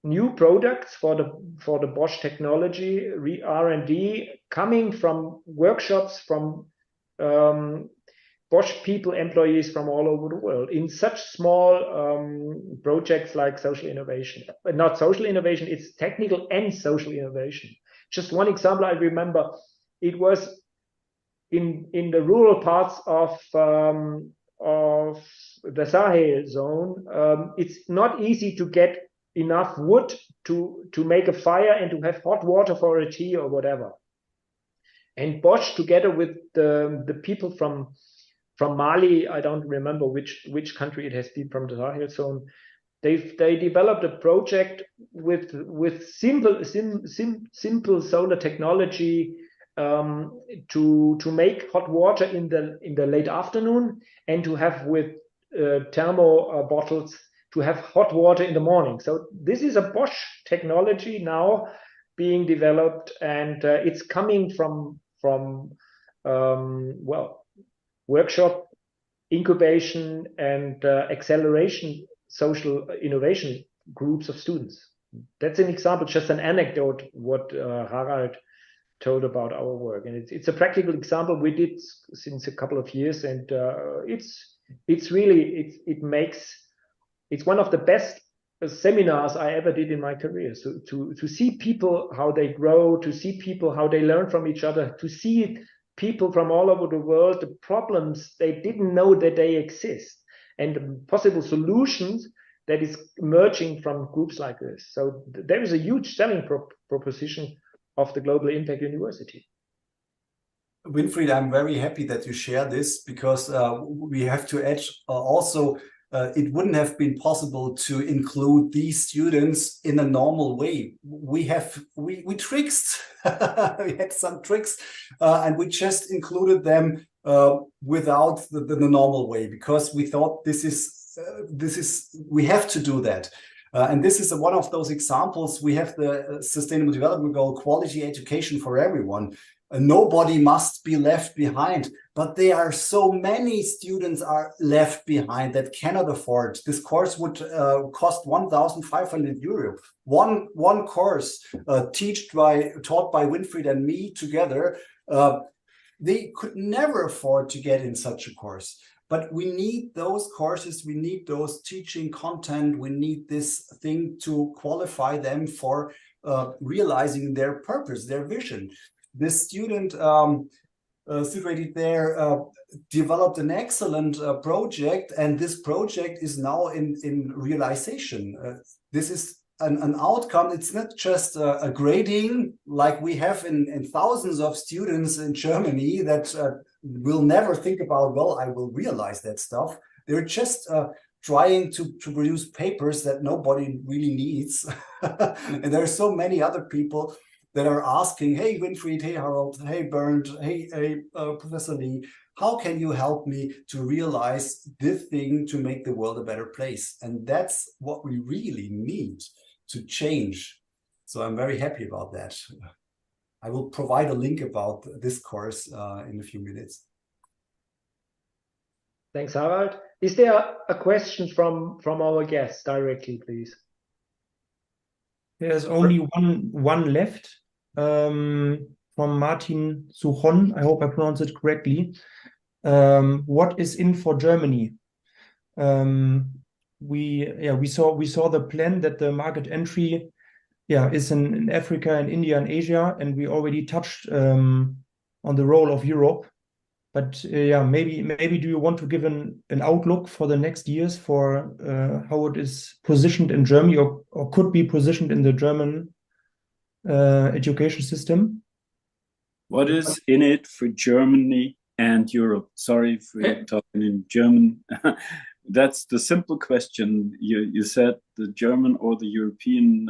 new products for the Bosch technology, R&D, coming from workshops from Bosch people, employees from all over the world, in such small projects like social innovation. But not social innovation, it's technical and social innovation. Just one example I remember, it was in the rural parts of the Sahel zone. It's not easy to get enough wood to make a fire and to have hot water for a tea or whatever. And Bosch, together with the people from Mali, I don't remember which country it has been, from the Sahel zone, they developed a project with simple solar technology to make hot water in the late afternoon, and to have with thermo bottles to have hot water in the morning. So this is a Bosch technology now being developed, and it's coming from workshop, incubation, and acceleration social innovation groups of students. That's an example, just an anecdote, what Harald told about our work. And it's a practical example we did since a couple of years, and it's one of the best seminars I ever did in my career. So to see people, how they grow, to see people, how they learn from each other, to see people from all over the world, the problems they didn't know that they exist, and the possible solutions that is emerging from groups like this. So there is a huge selling proposition of the Global Impact University. Winfried, I'm very happy that you share this, because we have to add also, it wouldn't have been possible to include these students in a normal way. We tricked, we had some tricks, and we just included them without the normal way, because we thought we have to do that. And this is one of those examples. We have the Sustainable Development Goal, quality education for everyone. Nobody must be left behind, but there are so many students are left behind that cannot afford. This course would cost 1,500 euro. One course taught by Winfried and me together. They could never afford to get in such a course. But we need those courses, we need those teaching content, we need this thing to qualify them for realizing their purpose, their vision. This student situated there, developed an excellent project, and this project is now in realization. This is an outcome. It's not just a grading like we have in thousands of students in Germany that will never think about, well, I will realize that stuff. They're just trying to produce papers that nobody really needs. And there are so many other people that are asking, hey, Winfried, hey, Harald, hey, Bernd, hey, Professor Lee, how can you help me to realize this thing to make the world a better place? And that's what we really need to change. So I'm very happy about that. I will provide a link about this course in a few minutes. Thanks, Harald. Is there a question from our guests directly, please? There's only one left, from Martin Suchon. I hope I pronounced it correctly. What is in for Germany? We saw the plan that the market entry is in Africa and India and Asia, and we already touched on the role of Europe. But maybe do you want to give an outlook for the next years for how it is positioned in Germany or could be positioned in the German education system? What is in it for Germany and Europe? Sorry if we're talking in German. That's the simple question. You said the German or the European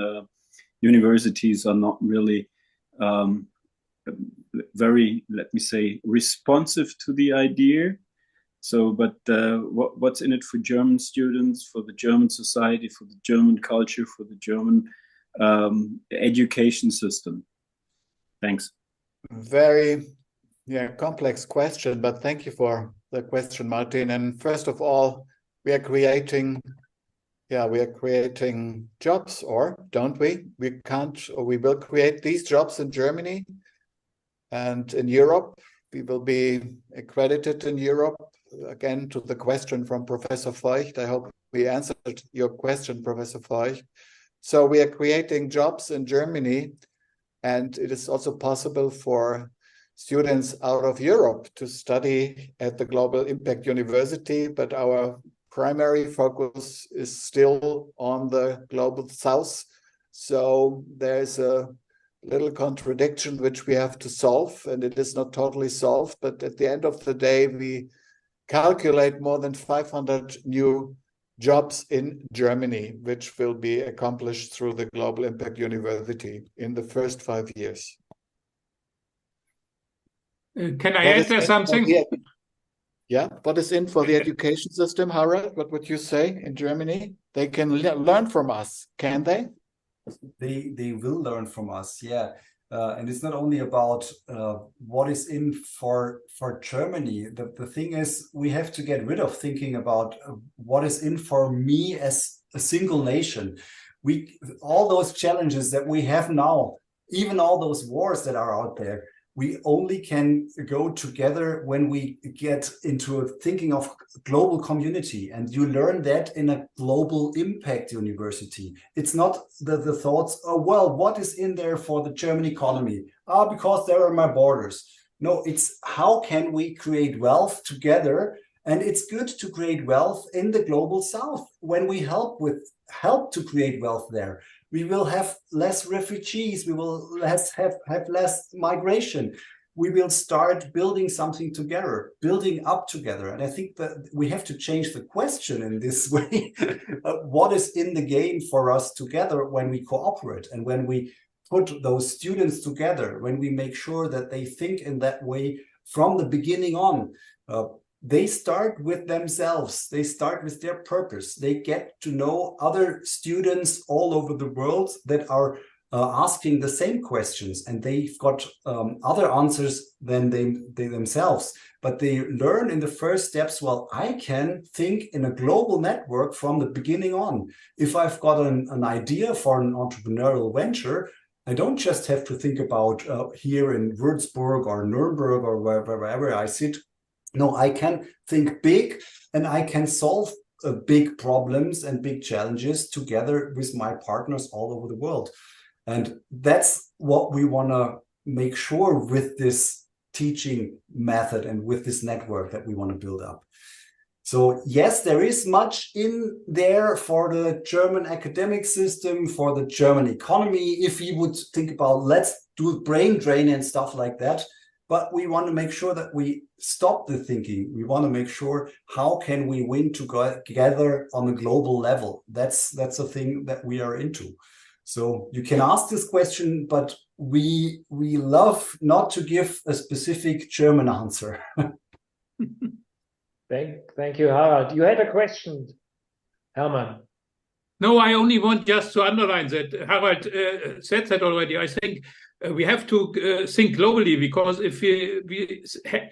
universities are not really very, let me say, responsive to the idea. So, but what's in it for German students, for the German society, for the German culture, for the German education system? Thanks. Very complex question, but thank you for the question, Martin. And first of all, we are creating jobs, or don't we? We will create these jobs in Germany and in Europe. We will be accredited in Europe. Again, to the question from Professor Feucht, I hope we answered your question, Professor Feucht. So we are creating jobs in Germany, and it is also possible for students out of Europe to study at the Global Impact University, but our primary focus is still on the Global South. So there's a little contradiction which we have to solve, and it is not totally solved, but at the end of the day, we calculate more than 500 new jobs in Germany, which will be accomplished through the Global Impact University in the first 5 years. Can I add there something? What is in for the education system, Harald? What would you say in Germany? They can learn from us, can they? They will learn from us, and it's not only about what is in for Germany. The thing is, we have to get rid of thinking about what is in for me as a single nation. All those challenges that we have now, even all those wars that are out there, we only can go together when we get into thinking of global community, and you learn that in a global impact university. It's not the thoughts, oh, well, what is in there for the German economy? Because there are my borders. No, it's how can we create wealth together? And it's good to create wealth in the global south. When we help to create wealth there, we will have less refugees, we will have less migration. We will start building something together, building up together. And I think that we have to change the question in this way. What is in the game for us together when we cooperate and when we put those students together, when we make sure that they think in that way from the beginning on? They start with themselves. They start with their purpose. They get to know other students all over the world that are asking the same questions, and they've got other answers than they themselves. But they learn in the first steps, well, I can think in a global network from the beginning on. If I've got an idea for an entrepreneurial venture, I don't just have to think about here in Würzburg or Nuremberg or wherever I sit. No, I can think big, and I can solve big problems and big challenges together with my partners all over the world. And that's what we want to make sure with this teaching method and with this network that we want to build up. So yes, there is much in there for the German academic system, for the German economy, if we would think about let's do brain drain and stuff like that. But we want to make sure that we stop the thinking. We want to make sure how can we win together on a global level. That's a thing that we are into. So you can ask this question, but we love not to give a specific German answer. Thank you, Harald. You had a question, Hermann. No, I only want just to underline that Harald said that already. I think we have to think globally, because if we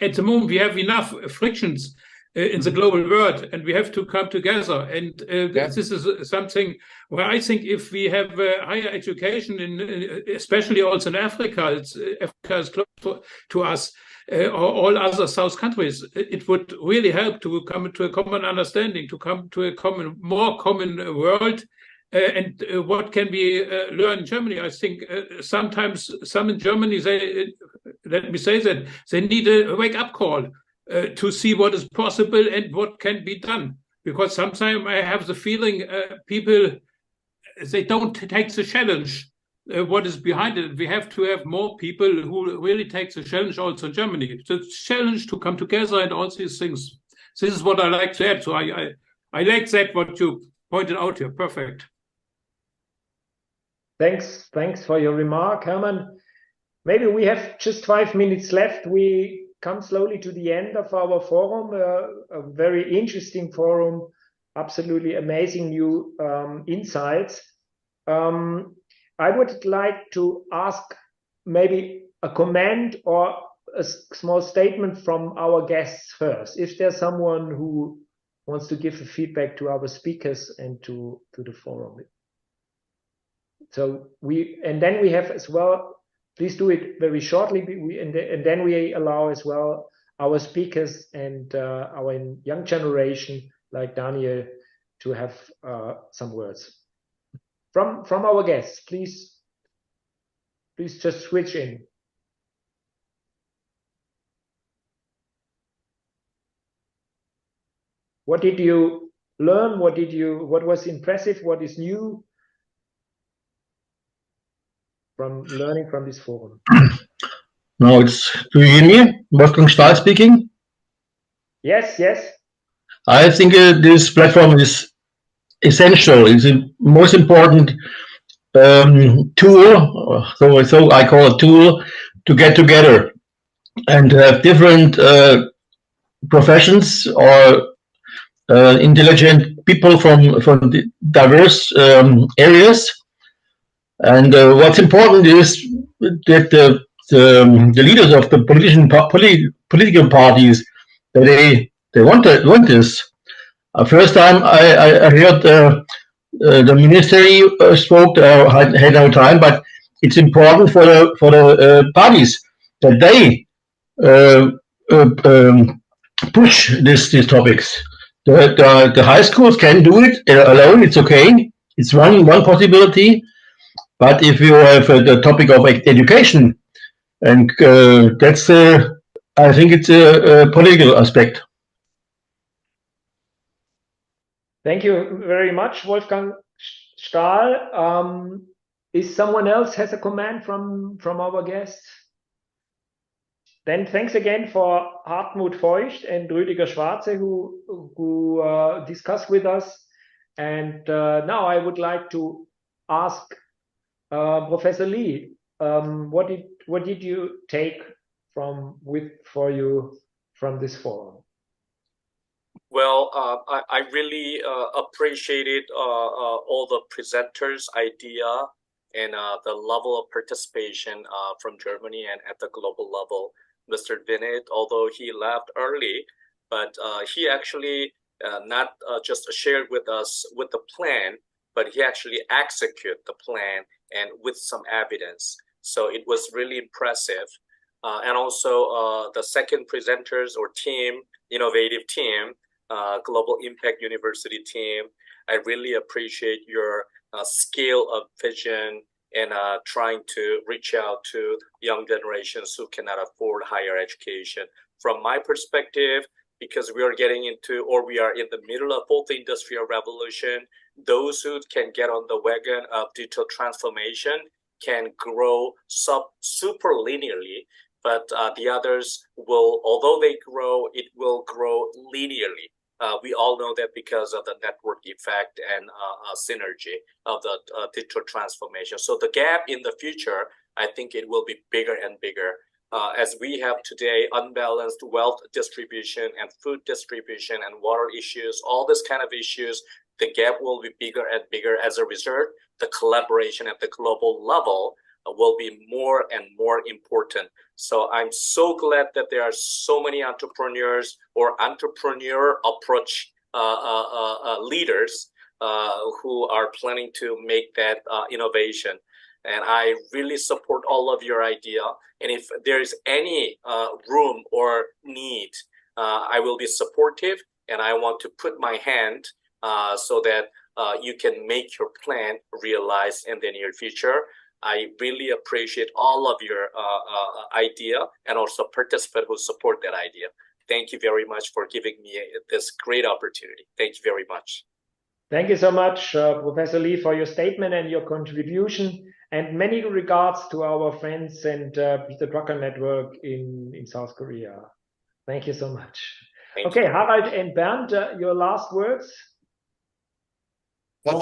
at the moment we have enough frictions in the global world, and we have to come together. And this is something where I think if we have higher education, especially also in Africa, Africa is close to us, or all other South countries, it would really help to come to a common understanding, to come to a more common world. And what can we learn in Germany? I think sometimes some in Germany, let me say that, they need a wake-up call to see what is possible and what can be done. Because sometimes I have the feeling people, they don't take the challenge, what is behind it. We have to have more people who really take the challenge also in Germany. The challenge to come together and all these things. This is what I like to add. So I like that, what you pointed out here. Perfect. Thanks for your remark, Hermann. Maybe we have just 5 minutes left. We come slowly to the end of our forum, a very interesting forum, absolutely amazing new insights. I would like to ask maybe a comment or a small statement from our guests first. If there's someone who wants to give a feedback to our speakers and to the forum. So and then we have as well, please do it very shortly, and then we allow as well our speakers and our young generation like Daniel to have some words. From our guests, please just switch in. What did you learn? What was impressive? What is new from learning from this forum? No, do you hear me? Wolfgang Stahl speaking. Yes. I think this platform is essential. It's the most important tool, so I call it tool, to get together and have different professions or intelligent people from diverse areas. And what's important is that the leaders of the political parties, that they want this. First time I heard the ministry spoke, had no time, but it's important for the parties that they push these topics. The high schools can do it alone. It's okay. It's one possibility. But if you have the topic of education, and that's I think it's a political aspect. Thank you very much, Wolfgang Stahl. Is someone else has a comment from our guests? Then thanks again for Hartmut Feucht and Rüdiger Schwarze who discussed with us. And now I would like to ask Professor Lee, what did you take from this forum? Well, I really appreciated all the presenters' idea and the level of participation from Germany and at the global level. Mr. Vineet, although he left early, but he actually not just shared with us with the plan, but he actually executed the plan and with some evidence. So it was really impressive. And also the second presenters or team, innovative team, Global Impact University team, I really appreciate your scale of vision and trying to reach out to young generations who cannot afford higher education. From my perspective, because we are getting into, or we are in the middle of fourth industrial revolution, those who can get on the wagon of digital transformation can grow super linearly, but the others will, although they grow, it will grow linearly. We all know that because of the network effect and synergy of the digital transformation. So the gap in the future, I think it will be bigger and bigger. As we have today, unbalanced wealth distribution and food distribution and water issues, all this kind of issues, the gap will be bigger and bigger. As a result, the collaboration at the global level will be more and more important. So I'm so glad that there are so many entrepreneurs or entrepreneur approach leaders who are planning to make that innovation. And I really support all of your idea. And if there's any room or need, I will be supportive, and I want to put my hand so that you can make your plan realize in the near future. I really appreciate all of your idea and also participants who support that idea. Thank you very much for giving me this great opportunity. Thank you very much. Thank you so much, Professor Lee, for your statement and your contribution. And many regards to our friends and the Drucker network in South Korea. Thank you so much. Okay, Harald and Bernd, your last words. Well,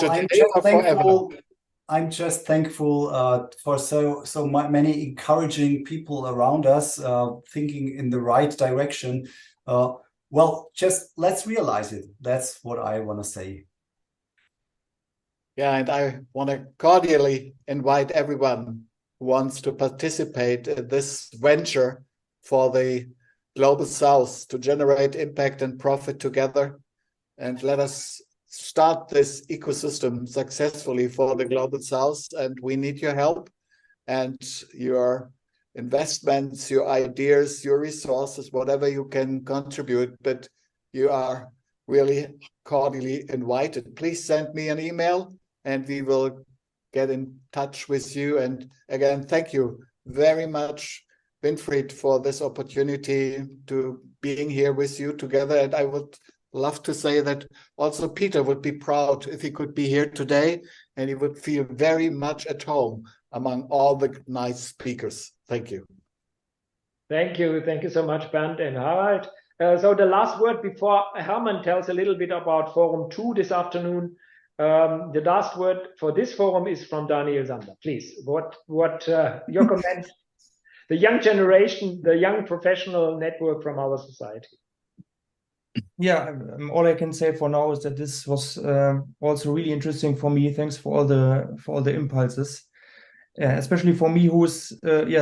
I'm just thankful for so many encouraging people around us thinking in the right direction. Well, just let's realize it. That's what I want to say. Yeah, and I want to cordially invite everyone who wants to participate in this venture for the Global South to generate impact and profit together. And let us start this ecosystem successfully for the Global South. And we need your help and your investments, your ideas, your resources, whatever you can contribute. But you are really cordially invited. Please send me an email, and we will get in touch with you. And again, thank you very much, Winfried, for this opportunity to being here with you together. And I would love to say that also Peter would be proud if he could be here today, and he would feel very much at home among all the nice speakers. Thank you. Thank you. Thank you so much, Bernd and Harald. So the last word before Hermann tells a little bit about Forum 2 this afternoon. The last word for this forum is from Daniel Sander. Please, what your comment? The young generation, the young professional network from our society. Yeah, all I can say for now is that this was also really interesting for me. Thanks for all the impulses, especially for me, who's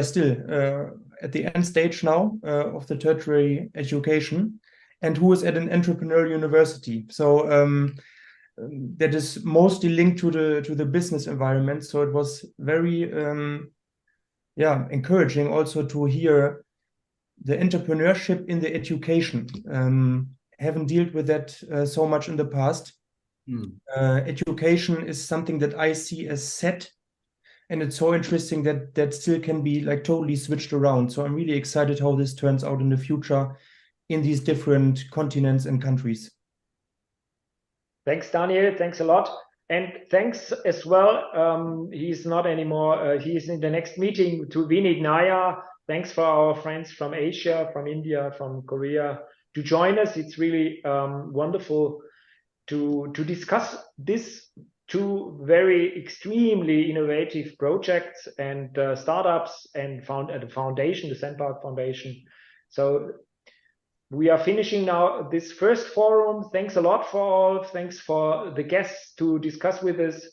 still at the end stage now of the tertiary education, and who is at an entrepreneurial university. So that is mostly linked to the business environment. So it was very encouraging also to hear the entrepreneurship in the education. Haven't dealt with that so much in the past. Education is something that I see as set, and it's so interesting that still can be like totally switched around. So I'm really excited how this turns out in the future in these different continents and countries. Thanks, Daniel. Thanks a lot. And thanks as well. He's not anymore. He's in the next meeting to Vineet, Nayar. Thanks for our friends from Asia, from India, from Korea to join us. It's really wonderful to discuss this two very extremely innovative projects and startups and the foundation, the SamPark Foundation. So we are finishing now this first forum. Thanks a lot for all. Thanks for the guests to discuss with us.